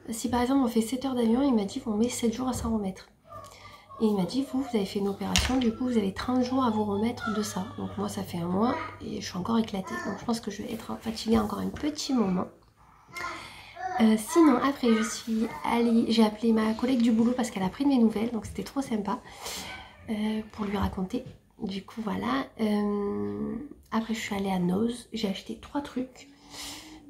S1: Si par exemple on fait 7 heures d'avion, il m'a dit qu'on met 7 jours à s'en remettre. Et il m'a dit, vous avez fait une opération, du coup vous avez 30 jours à vous remettre de ça. Donc moi ça fait un mois et je suis encore éclatée. Donc je pense que je vais être fatiguée encore un petit moment. Sinon après j'ai appelé ma collègue du boulot parce qu'elle a pris de mes nouvelles, donc c'était trop sympa pour lui raconter. Du coup voilà, après je suis allée à Noz, j'ai acheté 3 trucs.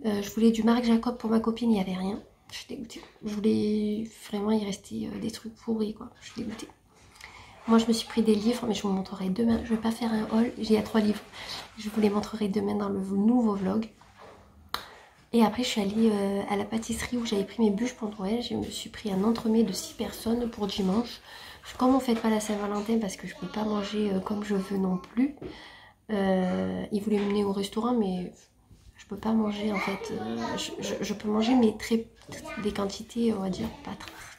S1: Je voulais du Marc Jacob pour ma copine, il n'y avait rien. Je suis dégoûtée. Je voulais vraiment y rester des trucs pourris quoi, je suis dégoûtée. Moi je me suis pris des livres mais je vous montrerai demain, je vais pas faire un haul, il y a 3 livres. Je vous les montrerai demain dans le nouveau vlog. Et après je suis allée à la pâtisserie où j'avais pris mes bûches pour Noël. Je me suis pris un entremets de 6 personnes pour dimanche. Comme on ne fête pas la Saint-Valentin parce que je peux pas manger comme je veux non plus. Ils voulaient me mener au restaurant mais je peux pas manger en fait. Je peux manger mais des quantités on va dire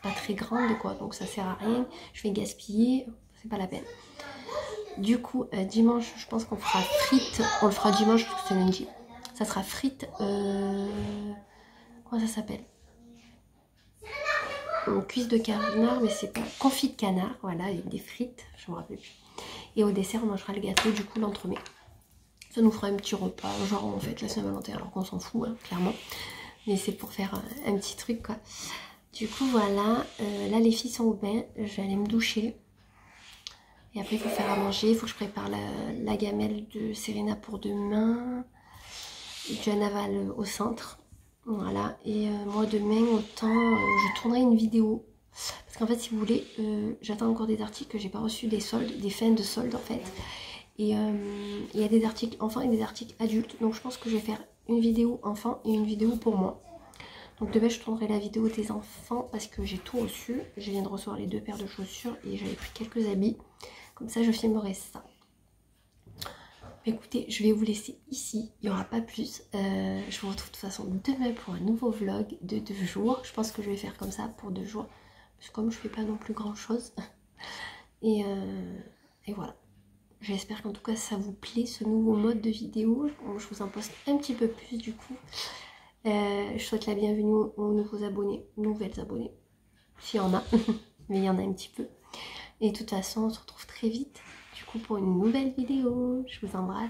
S1: pas très grandes quoi. Donc ça sert à rien. Je vais gaspiller, c'est pas la peine. Du coup dimanche je pense qu'on fera frites. On le fera dimanche parce que c'est lundi. Ça sera frites, comment ça s'appelle? Cuisse de canard, mais c'est pas confit de canard, voilà, avec des frites, je me rappelle plus. Et au dessert, on mangera le gâteau, du coup, l'entremet. Ça nous fera un petit repas, genre en fait la Saint-Valentin, alors qu'on s'en fout, hein, clairement. Mais c'est pour faire un petit truc, quoi. Du coup, voilà, là les filles sont au bain, je vais aller me doucher. Et après, il faut faire à manger, il faut que je prépare la gamelle de Serena pour demain. Du Naval au centre, voilà. Et moi demain autant je tournerai une vidéo parce qu'en fait si vous voulez j'attends encore des articles que j'ai pas reçus, des soldes, des fins de soldes en fait. Et il y a des articles enfants et des articles adultes, donc je pense que je vais faire une vidéo enfant et une vidéo pour moi. Donc demain je tournerai la vidéo des enfants parce que j'ai tout reçu, je viens de recevoir les 2 paires de chaussures et j'avais pris quelques habits, comme ça je filmerai ça. Écoutez, je vais vous laisser ici, il n'y aura pas plus. Je vous retrouve de toute façon demain pour un nouveau vlog de 2 jours. Je pense que je vais faire comme ça pour 2 jours. Parce que comme je fais pas non plus grand chose. Et voilà. J'espère qu'en tout cas ça vous plaît ce nouveau mode de vidéo. Je vous en poste un petit peu plus du coup. Je souhaite la bienvenue aux nouveaux abonnés, nouvelles abonnés. S'il y en a. Mais il y en a un petit peu. Et de toute façon on se retrouve très vite. Pour une nouvelle vidéo. Je vous embrasse.